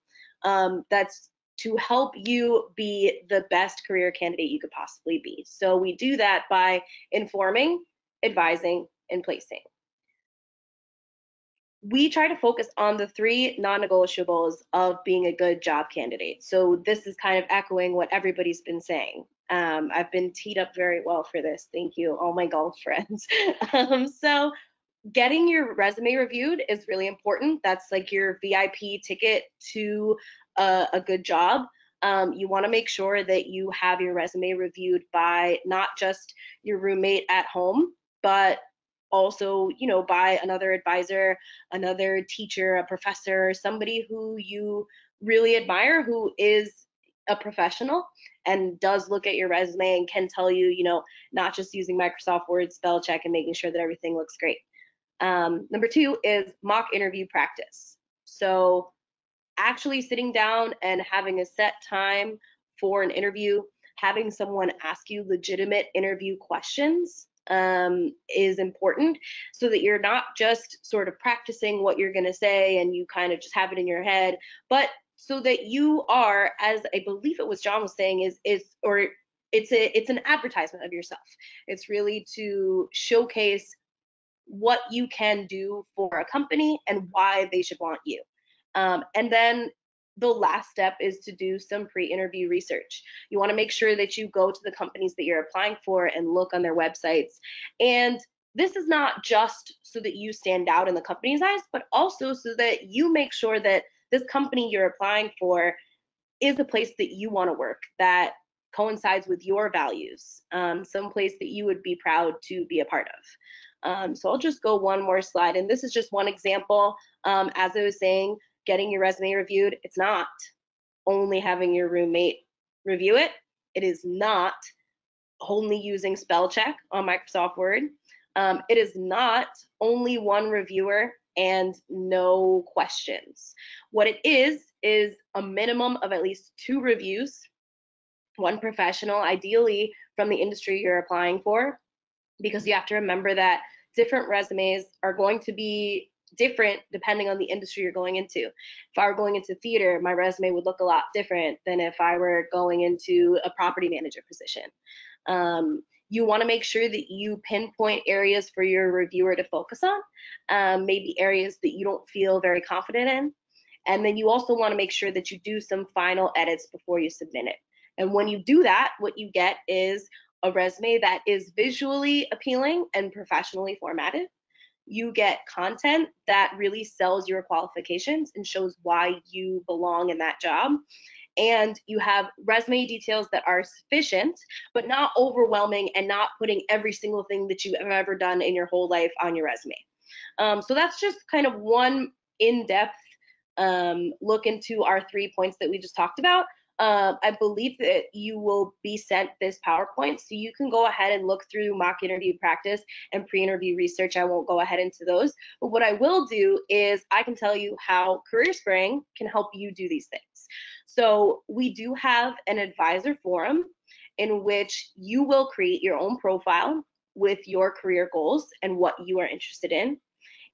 that's to help you be the best career candidate you could possibly be. So we do that by informing, advising, and placing. We try to focus on the 3 non-negotiables of being a good job candidate. So this is kind of echoing what everybody's been saying. I've been teed up very well for this. Thank you, all my golf friends. So getting your resume reviewed is really important. That's like your VIP ticket to a good job. You want to make sure that you have your resume reviewed by not just your roommate at home, but also, you know, by another advisor, another teacher, a professor, somebody who you really admire, who is a professional and does look at your resume and can tell you, you know, not just using Microsoft Word spell check and making sure that everything looks great. Number 2 is mock interview practice. So actually sitting down and having a set time for an interview, having someone ask you legitimate interview questions is important, so that you're not just sort of practicing what you're going to say and you kind of just have it in your head, but so that you are, as I believe it was John was saying, it's an advertisement of yourself. It's really to showcase what you can do for a company and why they should want you. And then the last step is to do some pre-interview research. You want to make sure that you go to the companies that you're applying for and look on their websites. And this is not just so that you stand out in the company's eyes, but also so that you make sure that this company you're applying for is a place that you want to work, that coincides with your values, some place that you would be proud to be a part of. So I'll just go one more slide, and this is just one example. As I was saying, getting your resume reviewed, it's not only having your roommate review it. It is not only using spell check on Microsoft Word. It is not only one reviewer and no questions. What it is a minimum of at least 2 reviews, one professional, ideally from the industry you're applying for, because you have to remember that different resumes are going to be different depending on the industry you're going into. If I were going into theater, my resume would look a lot different than if I were going into a property manager position. You want to make sure that you pinpoint areas for your reviewer to focus on, maybe areas that you don't feel very confident in. And then you also want to make sure that you do some final edits before you submit it. And when you do that, what you get is a resume that is visually appealing and professionally formatted. You get content that really sells your qualifications and shows why you belong in that job. and you have resume details that are sufficient, but not overwhelming and not putting every single thing that you've ever done in your whole life on your resume. So that's just kind of one in-depth look into our 3 points that we just talked about. I believe that you will be sent this PowerPoint, so you can go ahead and look through mock interview practice and pre-interview research. I won't go ahead into those, but what I will do is I can tell you how CareerSpring can help you do these things. So we do have an advisor forum in which you will create your own profile with your career goals and what you are interested in.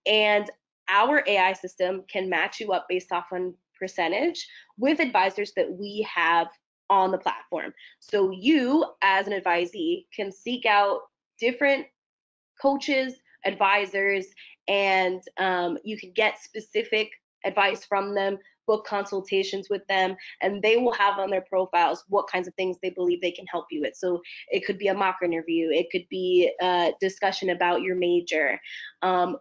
And our AI system can match you up based off on percentage with advisors that we have on the platform. So you, as an advisee, can seek out different coaches, advisors, and you can get specific advice from them, book consultations with them, and they will have on their profiles what kinds of things they believe they can help you with. So it could be a mock interview, it could be a discussion about your major.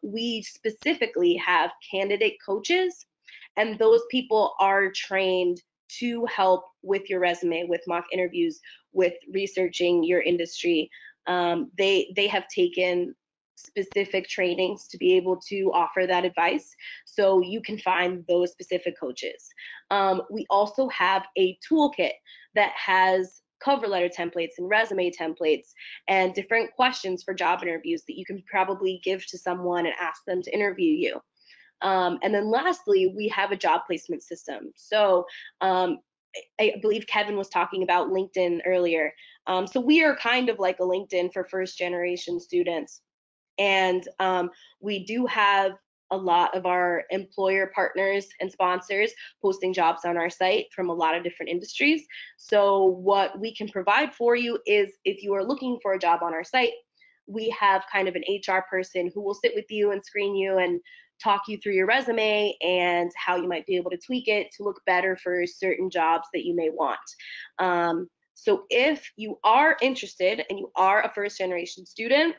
We specifically have candidate coaches, and those people are trained to help with your resume, with mock interviews, with researching your industry. They have taken specific trainings to be able to offer that advice, so you can find those specific coaches. We also have a toolkit that has cover letter templates and resume templates and different questions for job interviews that you can probably give to someone and ask them to interview you. And then lastly, we have a job placement system. So I believe Kevin was talking about LinkedIn earlier. So we are kind of like a LinkedIn for first generation students. And we do have a lot of our employer partners and sponsors posting jobs on our site from a lot of different industries. So what we can provide for you is, if you are looking for a job on our site, we have kind of an HR person who will sit with you and screen you and talk you through your resume and how you might be able to tweak it to look better for certain jobs that you may want. So if you are interested and you are a first generation student,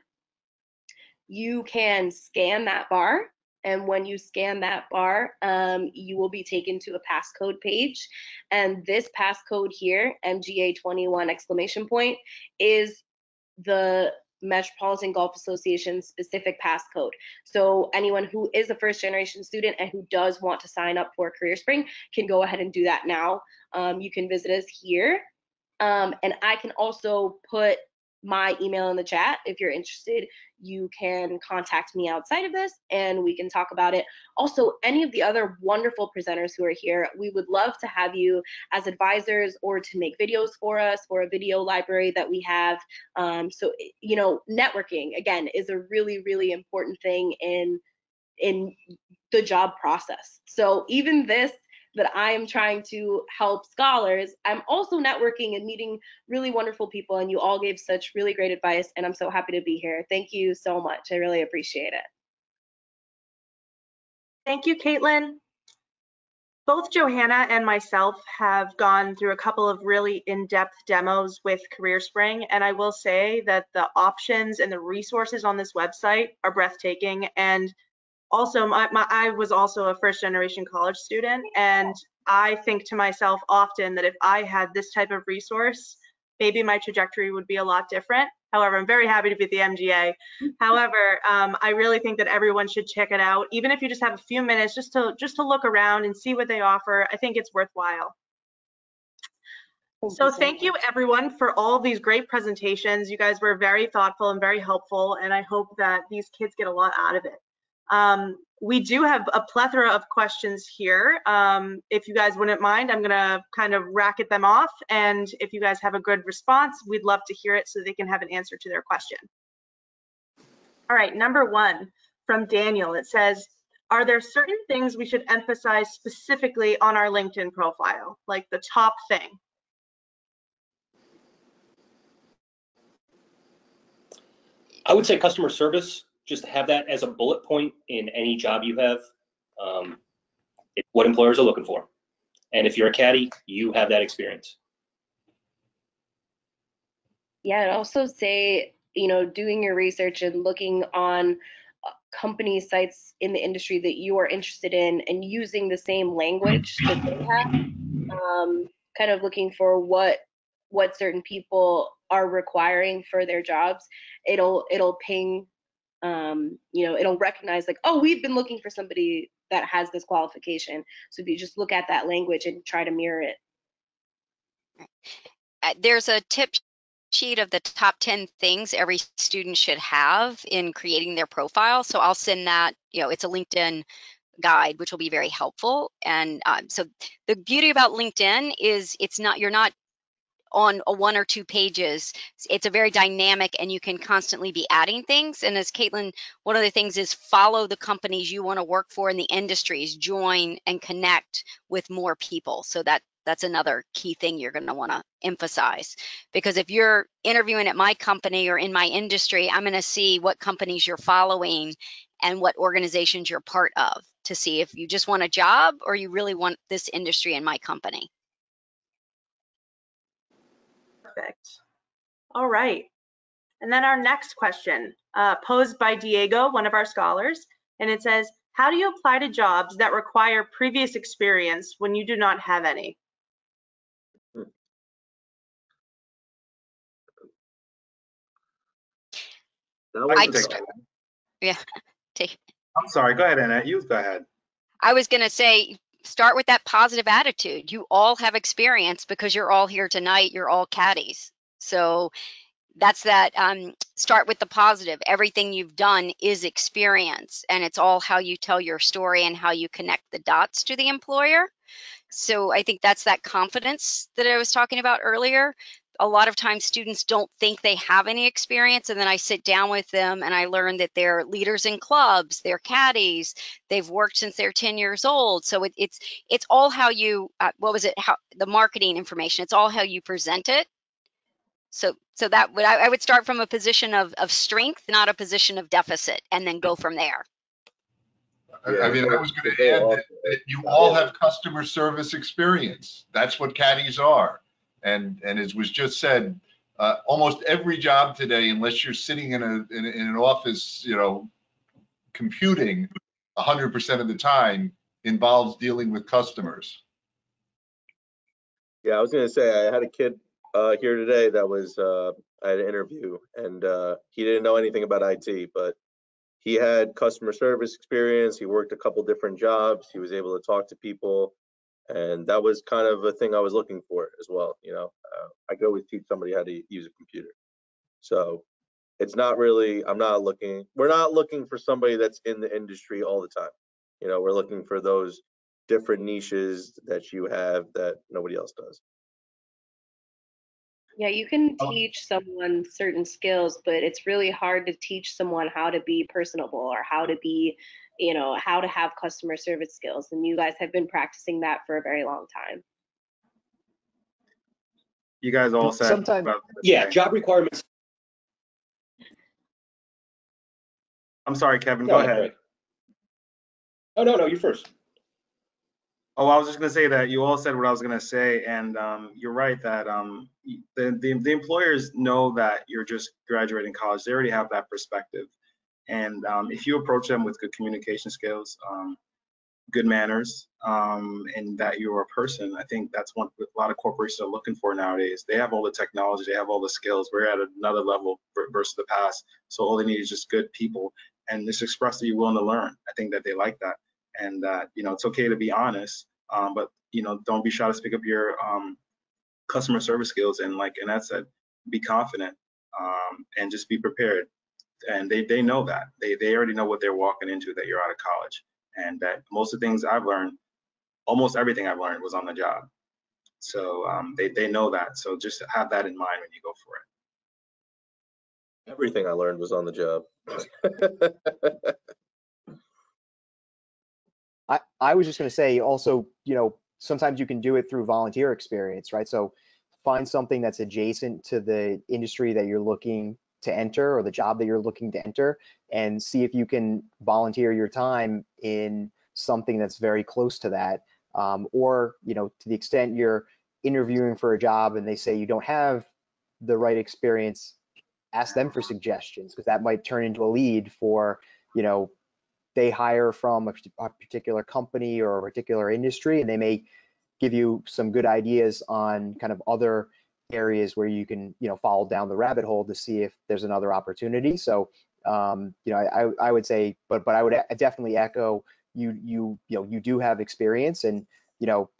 you can scan that bar, and when you scan that bar, you will be taken to a passcode page, and this passcode here, MGA21 exclamation point, is the Metropolitan Golf Association specific passcode. So anyone who is a first generation student and who does want to sign up for CareerSpring can go ahead and do that now. You can visit us here, and I can also put my email in the chat. If you're interested, you can contact me outside of this and we can talk about it. Also, any of the other wonderful presenters who are here, we would love to have you as advisors or to make videos for us, for a video library that we have. So, you know, networking, again, is a really, really important thing in the job process. So even this, that I am trying to help scholars, I'm also networking and meeting really wonderful people, and you all gave such really great advice, and I'm so happy to be here. Thank you so much. I really appreciate it. Thank you, Caitlin. Both Johanna and myself have gone through a couple of really in-depth demos with CareerSpring, and I will say that the options and the resources on this website are breathtaking. And also, I was also a first generation college student, and I think to myself often that if I had this type of resource, maybe my trajectory would be a lot different. However, I'm very happy to be at the MGA. However, I really think that everyone should check it out, even if you just have a few minutes just to look around and see what they offer. I think it's worthwhile. So thank you everyone for all of these great presentations. You guys were very thoughtful and very helpful, and I hope that these kids get a lot out of it. We do have a plethora of questions here. If you guys wouldn't mind, I'm gonna kind of racket them off, and if you guys have a good response, we'd love to hear it so they can have an answer to their question. All right, number one from Daniel, it says, are there certain things we should emphasize specifically on our LinkedIn profile, like the top thing? I would say customer service. Just have that as a bullet point in any job you have. It's what employers are looking for. And if you're a caddy, you have that experience. Yeah, I'd also say, you know, doing your research and looking on company sites in the industry that you are interested in and using the same language that they have. kind of looking for what certain people are requiring for their jobs, it'll ping, it'll recognize like, oh, we've been looking for somebody that has this qualification. So if you just look at that language and try to mirror it. There's a tip sheet of the top 10 things every student should have in creating their profile. So I'll send that, it's a LinkedIn guide, which will be very helpful. And so the beauty about LinkedIn is you're not on a 1 or 2 pages. It's a very dynamic, and you can constantly be adding things. And as Caitlin, one of the things is follow the companies you want to work for in the industries, join and connect with more people. So that's another key thing you're going to want to emphasize, because if you're interviewing at my company or in my industry, I'm going to see what companies you're following and what organizations you're part of, to see if you just want a job or you really want this industry in my company. Perfect. All right. And then our next question, posed by Diego, one of our scholars, and it says, how do you apply to jobs that require previous experience when you do not have any? Yeah. I'm sorry, go ahead, Annette. You go ahead. I was going to say, start with that positive attitude. You all have experience because you're all here tonight. You're all caddies. So that's that. Start with the positive. Everything you've done is experience, and it's all how you tell your story and how you connect the dots to the employer. So I think that's that confidence that I was talking about earlier. A lot of times students don't think they have any experience, and then I sit down with them and I learn that they're leaders in clubs, they're caddies, they've worked since they're 10 years old. So it's all how you, how the marketing information, it's all how you present it. So that I would start from a position of strength, not a position of deficit, and then go from there. I mean, I was going to add that you all have customer service experience. That's what caddies are. And as was just said, almost every job today, unless you're sitting in an office, computing 100% of the time, involves dealing with customers. Yeah, I was going to say, I had a kid here today that was, I had an interview, and he didn't know anything about IT, but he had customer service experience. He worked a couple different jobs. He was able to talk to people, and that was kind of a thing I was looking for as well. I could always teach somebody how to use a computer. So it's not really, we're not looking for somebody that's in the industry all the time. We're looking for those different niches that you have that nobody else does. Yeah, you can teach someone certain skills, but it's really hard to teach someone how to be personable or how to be, how to have customer service skills. And you guys have been practicing that for a very long time. You guys all said sometimes, yeah, job requirements. I'm sorry, Kevin, go ahead. Right. Oh, no, you're first. Oh, I was just going to say that you all said what I was going to say, and you're right that the employers know that you're just graduating college. They already have that perspective, and if you approach them with good communication skills, good manners, and that you're a person, I think that's what a lot of corporations are looking for nowadays. They have all the technology, they have all the skills. We're at another level versus the past, so all they need is just good people and just express that you're willing to learn. I think that they like that. And it's okay to be honest, but don't be shy to speak up your customer service skills. And like Annette said, be confident and just be prepared. And they know that they already know what they're walking into, that you're out of college, and that most of the things I've learned, almost everything I've learned was on the job. So they know that. So just have that in mind when you go for it. Everything I learned was on the job. I was just going to say also, sometimes you can do it through volunteer experience, right? So find something that's adjacent to the industry that you're looking to enter or the job that you're looking to enter, and see if you can volunteer your time in something that's very close to that. Or, to the extent you're interviewing for a job and they say you don't have the right experience, ask them for suggestions, because that might turn into a lead for, they hire from a particular company or a particular industry, and they may give you some good ideas on kind of other areas where you can, follow down the rabbit hole to see if there's another opportunity. So, I would say, but I would definitely echo you do have experience, and,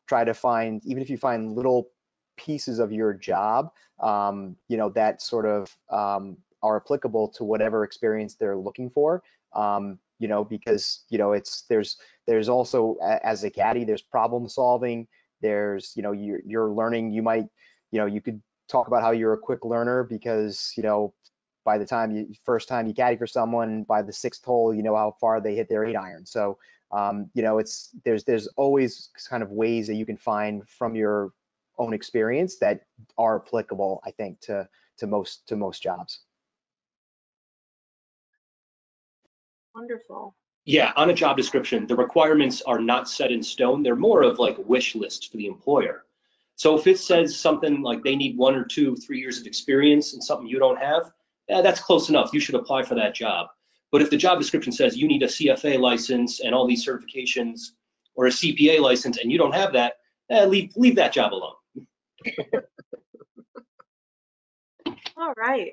try to find, even if you find little pieces of your job, that sort of are applicable to whatever experience they're looking for. Because, there's also, as a caddy, there's problem solving, there's, you're learning, you might, you could talk about how you're a quick learner because, by the time first time you caddy for someone, by the 6th hole, you know how far they hit their 8-iron. So, there's always kind of ways that you can find from your own experience that are applicable, I think, to most jobs. Wonderful. Yeah, on a job description, the requirements are not set in stone. They're more of like a wish list for the employer. So if it says something like they need 1 or 2, 3 years of experience and something you don't have, that's close enough. You should apply for that job. But if the job description says you need a CFA license and all these certifications, or a CPA license, and you don't have that, leave that job alone. All right.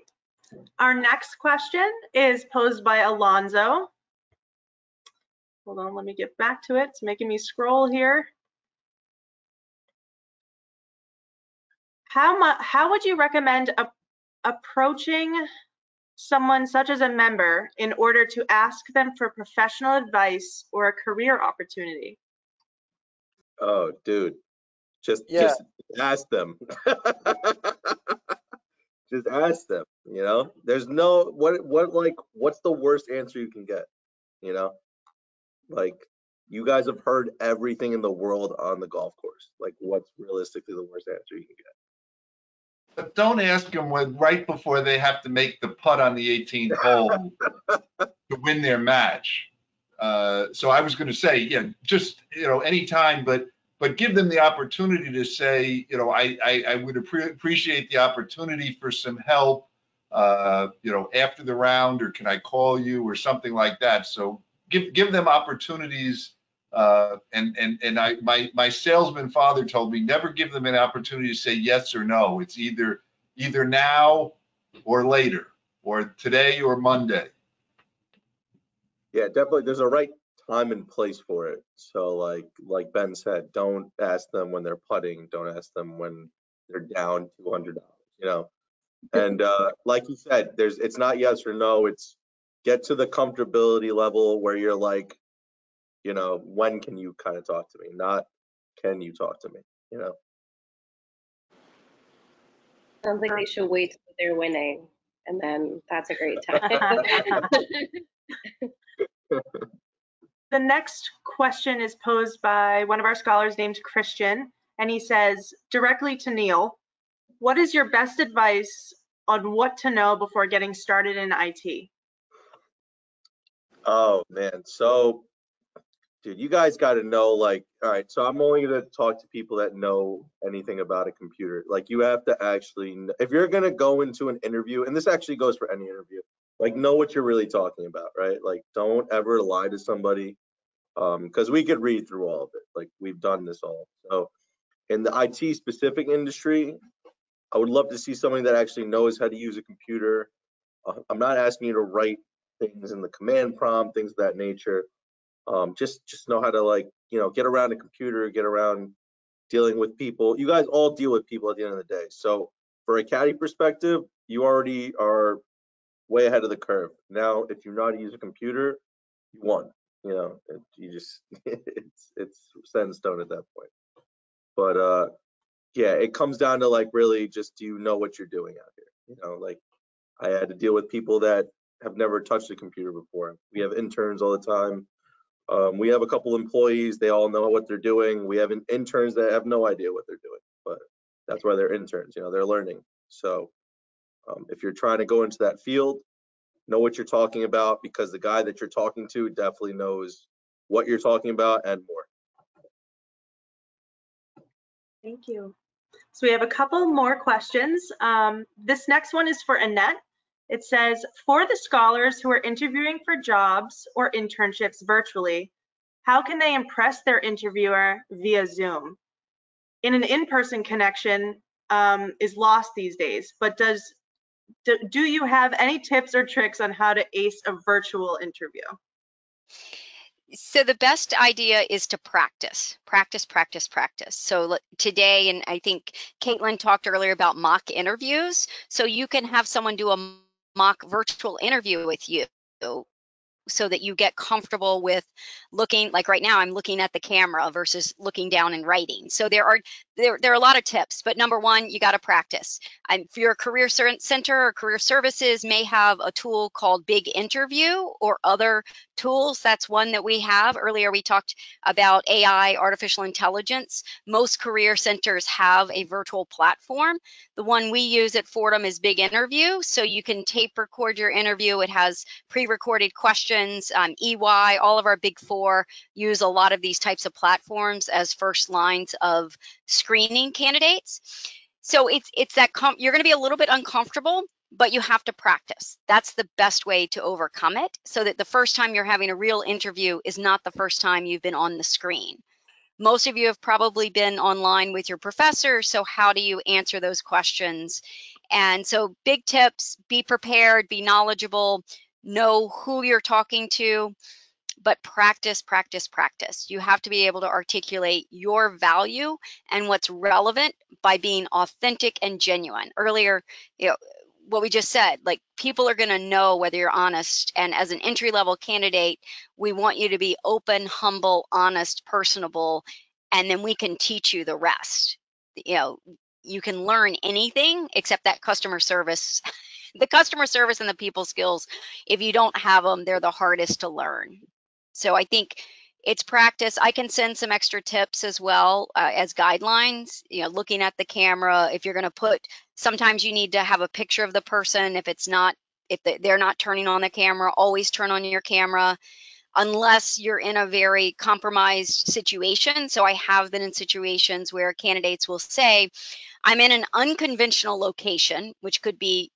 Our next question is posed by Alonzo. Hold on, let me get back to it. It's making me scroll here. How would you recommend approaching someone such as a member in order to ask them for professional advice or a career opportunity? Oh, dude, just ask them. Just ask them. There's no what's the worst answer you can get? Like, you guys have heard everything in the world on the golf course. Like, what's realistically the worst answer you can get? But don't ask them right before they have to make the putt on the 18th hole to win their match. So I was going to say, just anytime, but give them the opportunity to say, I would appreciate the opportunity for some help, after the round, or can I call you, or something like that. So give them opportunities. My salesman father told me, never give them an opportunity to say yes or no. It's either now or later, or today or Monday. Yeah, definitely. There's a right time and place for it. So like Ben said, don't ask them when they're putting. Don't ask them when they're down $200. And like you said, it's not yes or no. It's get to the comfortability level where you're like, when can you kind of talk to me? Not can you talk to me? Sounds like they should wait till they're winning, and then that's a great time. The next question is posed by one of our scholars named Christian, and he says directly to Neil, what is your best advice on what to know before getting started in IT? Oh man, so dude, you guys got to know, all right, so I'm only going to talk to people that know anything about a computer. Like, you have to actually, if you're going to go into an interview, and this actually goes for any interview, know what you're really talking about, right? Like, don't ever lie to somebody, because we could read through all of it. Like, we've done this all. So in the IT specific industry, I would love to see somebody that actually knows how to use a computer. I'm not asking you to write things in the command prompt, things of that nature. Just know how to get around a computer, get around dealing with people. You guys all deal with people at the end of the day. So for a caddy perspective, you already are way ahead of the curve. Now, if you know how to use a computer, you won. You just it's set in stone at that point. But yeah, it comes down to really just, do you know what you're doing out here? I had to deal with people that have never touched a computer before. We have interns all the time. We have a couple employees, they all know what they're doing. We have interns that have no idea what they're doing, but that's why they're interns, they're learning. So if you're trying to go into that field, know what you're talking about, because the guy that you're talking to definitely knows what you're talking about and more. Thank you. So we have a couple more questions. This next one is for Annette. It says, for the scholars who are interviewing for jobs or internships virtually, how can they impress their interviewer via Zoom? in an in-person connection is lost these days. But do you have any tips or tricks on how to ace a virtual interview? So the best idea is to practice. So today, and I think Caitlin talked earlier about mock interviews. So you can have someone do a mock virtual interview with you, so that you get comfortable with looking, like right now I'm looking at the camera versus looking down and writing. So there are a lot of tips, but number one, you got to practice. If your career center or career services may have a tool called Big Interview or other tools. That's one that we have. Earlier we talked about AI, artificial intelligence. Most career centers have a virtual platform. The one we use at Fordham is Big Interview. So you can tape record your interview. It has pre-recorded questions. EY, all of our big four use a lot of these types of platforms as first lines of screening candidates. So it's that you're going to be a little bit uncomfortable, but you have to practice. That's the best way to overcome it, so that the first time you're having a real interview is not the first time you've been on the screen. Most of you have probably been online with your professor, so how do you answer those questions? And so big tips: be prepared, be knowledgeable, know who you're talking to, but practice. You have to be able to articulate your value and what's relevant by being authentic and genuine. Earlier, what we just said, like, people are going to know whether you're honest. And as an entry-level candidate, we want you to be open, humble, honest, personable, and then we can teach you the rest. You can learn anything except that customer service. The customer service and the people skills, if you don't have them, they're the hardest to learn. So I think it's practice. I can send some extra tips as well as guidelines, looking at the camera. If you're going to sometimes you need to have a picture of the person. If they're not turning on the camera, always turn on your camera, unless you're in a very compromised situation. So I have been in situations where candidates will say, I'm in an unconventional location, which could be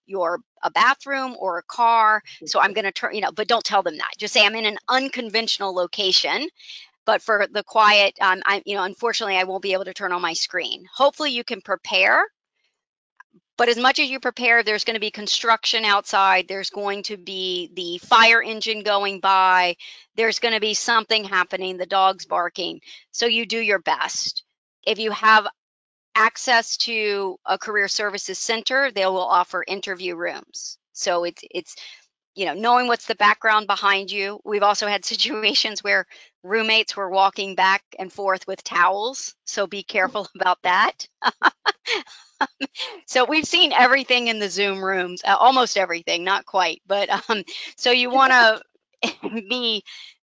a bathroom or a car. So I'm going to turn, but don't tell them that. Just say I'm in an unconventional location, but for the quiet, unfortunately, I won't be able to turn on my screen. Hopefully you can prepare, but as much as you prepare, there's going to be construction outside. There's going to be the fire engine going by. There's going to be something happening, the dog's barking. So you do your best. If you have access to a career services center, they will offer interview rooms. So it's knowing what's the background behind you. We've also had situations where roommates were walking back and forth with towels, so be careful about that. So we've seen everything in the Zoom rooms, almost everything, not quite, but so you want to be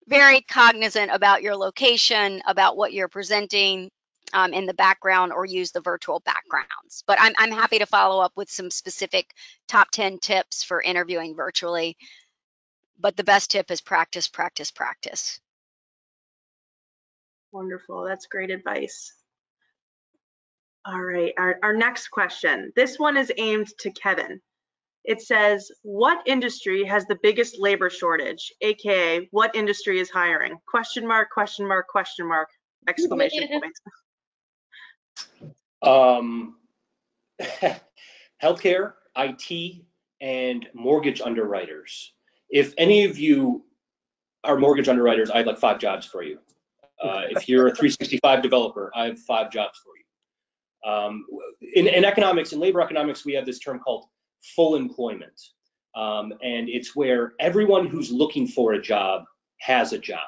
very cognizant about your location, about what you're presenting in the background, or use the virtual backgrounds. But I'm happy to follow up with some specific top 10 tips for interviewing virtually. But the best tip is practice. Wonderful. That's great advice. All right, our next question. This one is aimed to Kevin. It says, what industry has the biggest labor shortage? AKA, what industry is hiring? Question mark, question mark, question mark, exclamation point. Healthcare, IT, and mortgage underwriters. If any of you are mortgage underwriters, I have like 5 jobs for you. If you're a 365 developer, I have 5 jobs for you. In economics, in labor economics, we have this term called full employment. And it's where everyone who's looking for a job has a job.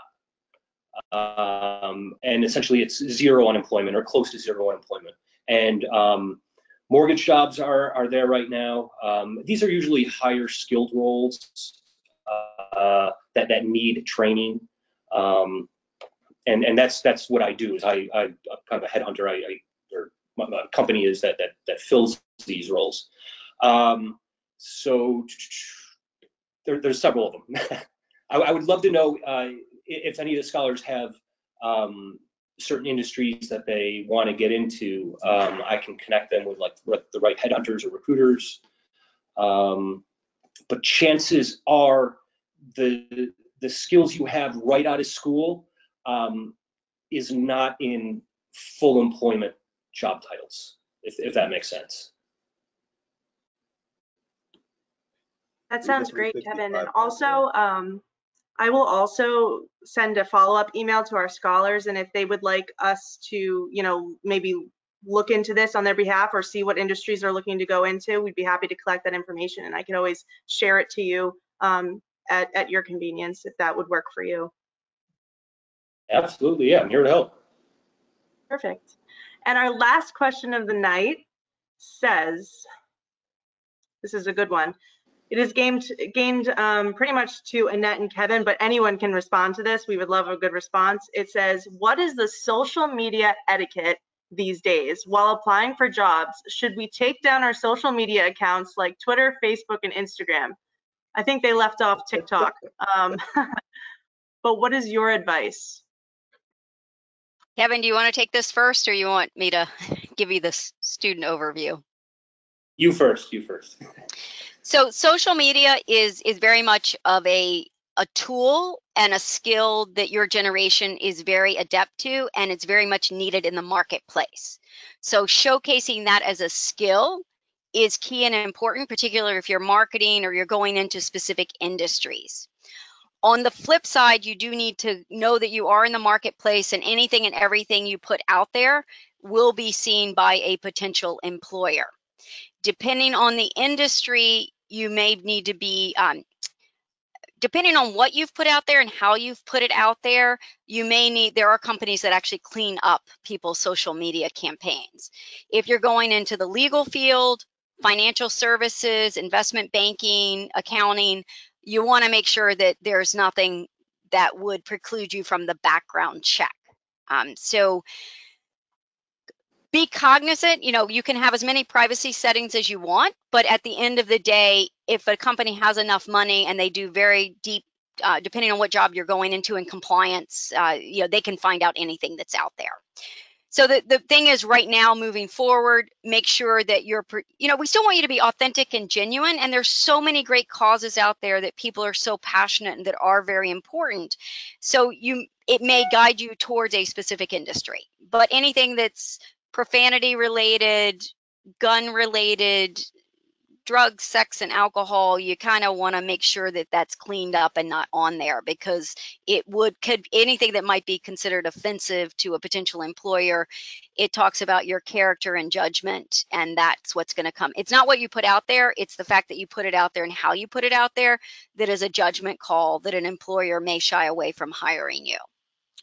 And essentially it's zero unemployment, or close to zero unemployment. And mortgage jobs are there right now. These are usually higher skilled roles that need training. And that's what I do. Is I'm kind of a headhunter. My company is that fills these roles. So there's several of them. I would love to know if any of the scholars have certain industries that they want to get into. I can connect them with the right headhunters or recruiters. But chances are the skills you have right out of school is not in full employment job titles, if that makes sense. That Leave the sounds great, Kevin. And 365 also, I will also send a follow-up email to our scholars, and if they would like us to, maybe look into this on their behalf or see what industries they're looking to go into, we'd be happy to collect that information, and I can always share it to you at your convenience if that would work for you. Absolutely, yeah, I'm here to help. Perfect. And our last question of the night says, this is a good one. It is gained pretty much to Annette and Kevin, but anyone can respond to this. We would love a good response. It says, what is the social media etiquette these days? While applying for jobs, should we take down our social media accounts like Twitter, Facebook, and Instagram? I think they left off TikTok. But what is your advice? Kevin, do you want to take this first, or you want me to give you the student overview? You first, you first. So social media is very much of a tool and a skill that your generation is very adept to, and it's very much needed in the marketplace. So showcasing that as a skill is key and important, particularly if you're marketing or you're going into specific industries. On the flip side, you do need to know that you are in the marketplace, and anything and everything you put out there will be seen by a potential employer. Depending on the industry, you may need to be, depending on what you've put out there and how you've put it out there, there are companies that actually clean up people's social media campaigns. If you're going into the legal field, financial services, investment banking, accounting, you want to make sure that there's nothing that would preclude you from the background check. So be cognizant, you can have as many privacy settings as you want, but at the end of the day, if a company has enough money and they do very deep, depending on what job you're going into in compliance, they can find out anything that's out there. So the thing is, right now, moving forward, make sure that we still want you to be authentic and genuine, and there's so many great causes out there that people are so passionate and that are very important. So it may guide you towards a specific industry, but anything that's profanity related, gun related, drugs, sex, and alcohol, you kind of want to make sure that that's cleaned up and not on there, because anything that might be considered offensive to a potential employer, it talks about your character and judgment, and that's what's going to come. It's not what you put out there, it's the fact that you put it out there and how you put it out there that is a judgment call that an employer may shy away from hiring you.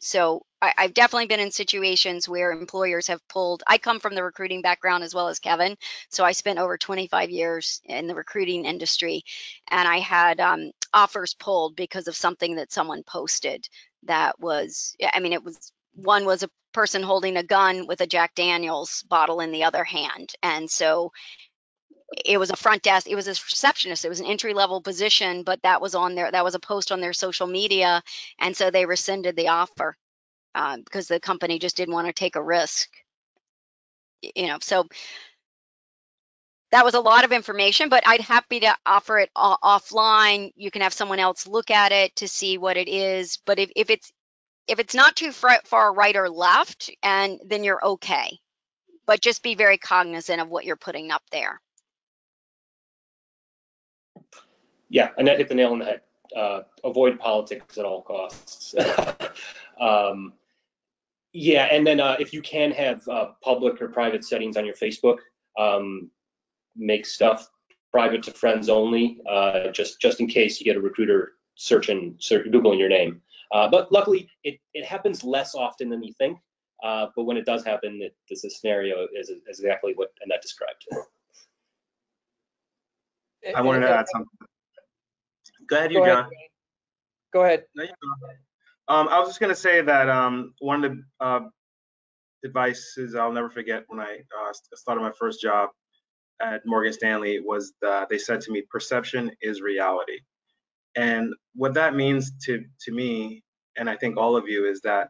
So I've definitely been in situations where employers have pulled. I come from the recruiting background as well as Kevin, so I spent over 25 years in the recruiting industry, and I had offers pulled because of something that someone posted that was, one was a person holding a gun with a Jack Daniels bottle in the other hand, and so it was a front desk, it was a receptionist, it was an entry-level position, but that was on there, that was a post on their social media, and so they rescinded the offer because the company just didn't want to take a risk. So that was a lot of information, but I'd happy to offer it offline. You can have someone else look at it to see what it is, but if it's not too far right or left, and then you're okay, but just be very cognizant of what you're putting up there. Yeah, Annette hit the nail on the head. Avoid politics at all costs. Yeah, and then if you can have public or private settings on your Facebook, make stuff private to friends only, just in case you get a recruiter Googling your name. But luckily, it happens less often than you think. But when it does happen, the scenario is exactly what Annette described. I wanted to add something. Go ahead, John. Go ahead. No, you go. I was just going to say that one of the advices I'll never forget when I started my first job at Morgan Stanley was that they said to me, perception is reality. And what that means to me, and I think all of you, is that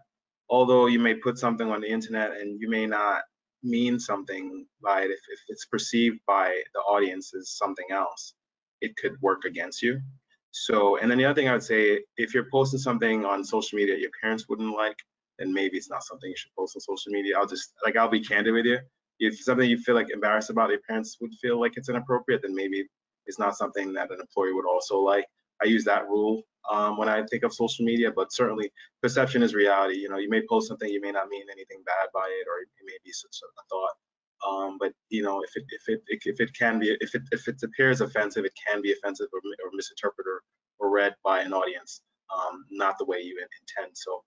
although you may put something on the internet and you may not mean something by it, if it's perceived by the audience as something else, it could work against you. So, and then the other thing I would say, if you're posting something on social media your parents wouldn't like, then maybe it's not something you should post on social media. I'll be candid with you. If something you feel like embarrassed about, your parents would feel like it's inappropriate, then maybe it's not something that an employee would also like. I use that rule when I think of social media, but certainly perception is reality. You know, you may post something, you may not mean anything bad by it, or it may be such a thought. But you know, if it appears offensive, it can be offensive or misinterpreted or read by an audience, not the way you intend. So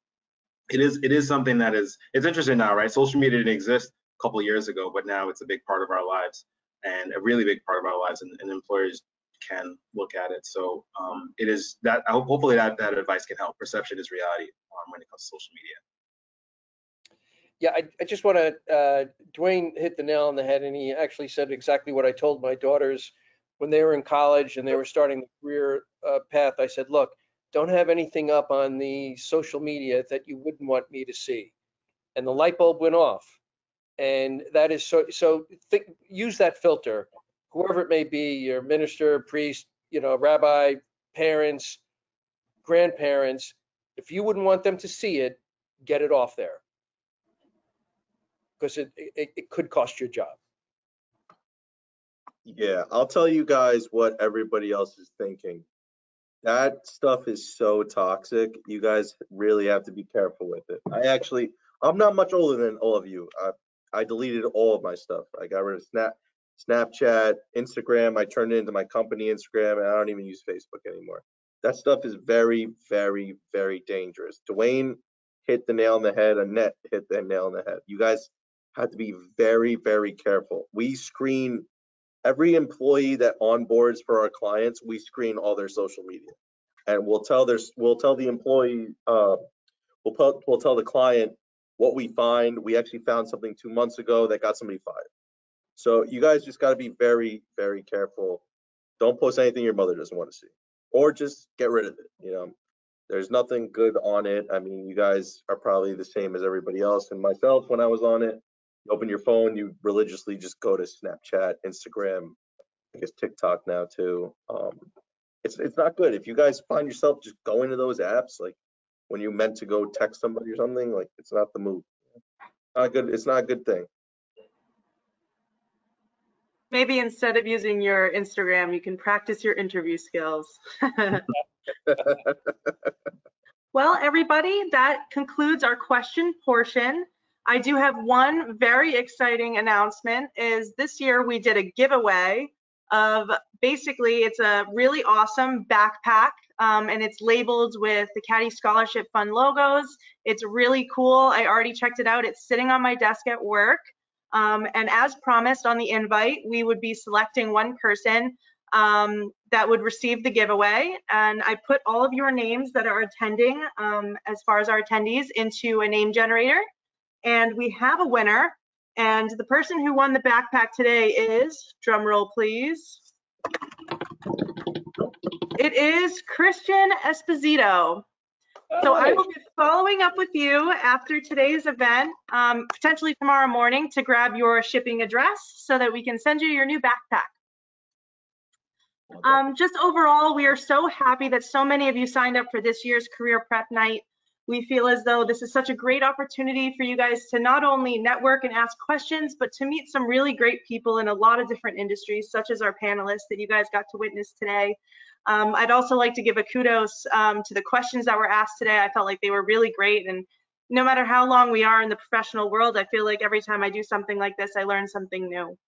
it is something that it's interesting now, right? Social media didn't exist a couple of years ago, but now it's a big part of our lives, and a really big part of our lives, and employers can look at it. So it is that, hopefully that advice can help. Perception is reality when it comes to social media. Yeah, I just want to, Dwayne hit the nail on the head, and he actually said exactly what I told my daughters when they were in college and they were starting the career path. I said, look, don't have anything up on the social media that you wouldn't want me to see. And the light bulb went off. And that is so use that filter, whoever it may be, your minister, priest, you know, rabbi, parents, grandparents. If you wouldn't want them to see it, get it off there, because it could cost your job. Yeah, I'll tell you guys what everybody else is thinking. That stuff is so toxic. You guys really have to be careful with it. I'm not much older than all of you. I deleted all of my stuff. I got rid of Snapchat, Instagram. I turned it into my company Instagram, and I don't even use Facebook anymore. That stuff is very, very, very dangerous. Dwayne hit the nail on the head. Annette hit the nail on the head. You guys have to be very, very careful. We screen every employee that onboards for our clients. We screen all their social media, and we'll tell the employee, we'll tell the client what we find. We actually found something 2 months ago that got somebody fired. So you guys just got to be very, very careful. Don't post anything your mother doesn't want to see, or just get rid of it. You know, there's nothing good on it. I mean, you guys are probably the same as everybody else. And myself, when I was on it, you open your phone, you religiously just go to Snapchat, Instagram, I guess TikTok now too. It's not good. If you guys find yourself just going to those apps, like when you meant to go text somebody or something, like it's not the move. Not good. It's not a good thing. Maybe instead of using your Instagram, you can practice your interview skills. Well, everybody, that concludes our question portion. I do have one very exciting announcement. Is this year we did a giveaway of, basically it's a really awesome backpack, and it's labeled with the Caddy Scholarship Fund logos. It's really cool. I already checked it out. It's sitting on my desk at work. And as promised on the invite, we would be selecting one person that would receive the giveaway. And I put all of your names that are attending, as far as our attendees, into a name generator. And we have a winner. And the person who won the backpack today is, drum roll please, it is Christian Esposito. So I will be following up with you after today's event, potentially tomorrow morning, to grab your shipping address so that we can send you your new backpack. Just overall, we are so happy that so many of you signed up for this year's Career Prep Night. We feel as though this is such a great opportunity for you guys to not only network and ask questions, but to meet some really great people in a lot of different industries, such as our panelists that you guys got to witness today. I'd also like to give a kudos to the questions that were asked today. I felt like they were really great, and no matter how long we are in the professional world, I feel like every time I do something like this, I learn something new.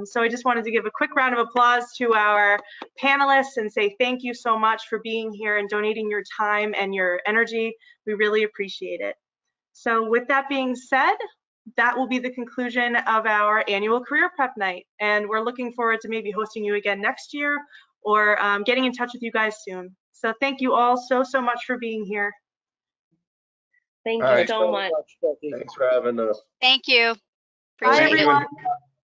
So I just wanted to give a quick round of applause to our panelists and say thank you so much for being here and donating your time and your energy. We really appreciate it. So with that being said, that will be the conclusion of our annual Career Prep Night. And we're looking forward to maybe hosting you again next year, or getting in touch with you guys soon. So thank you all so much for being here. Thank you so much. Thanks for having us. Thank you. Bye, Appreciate it. everyone.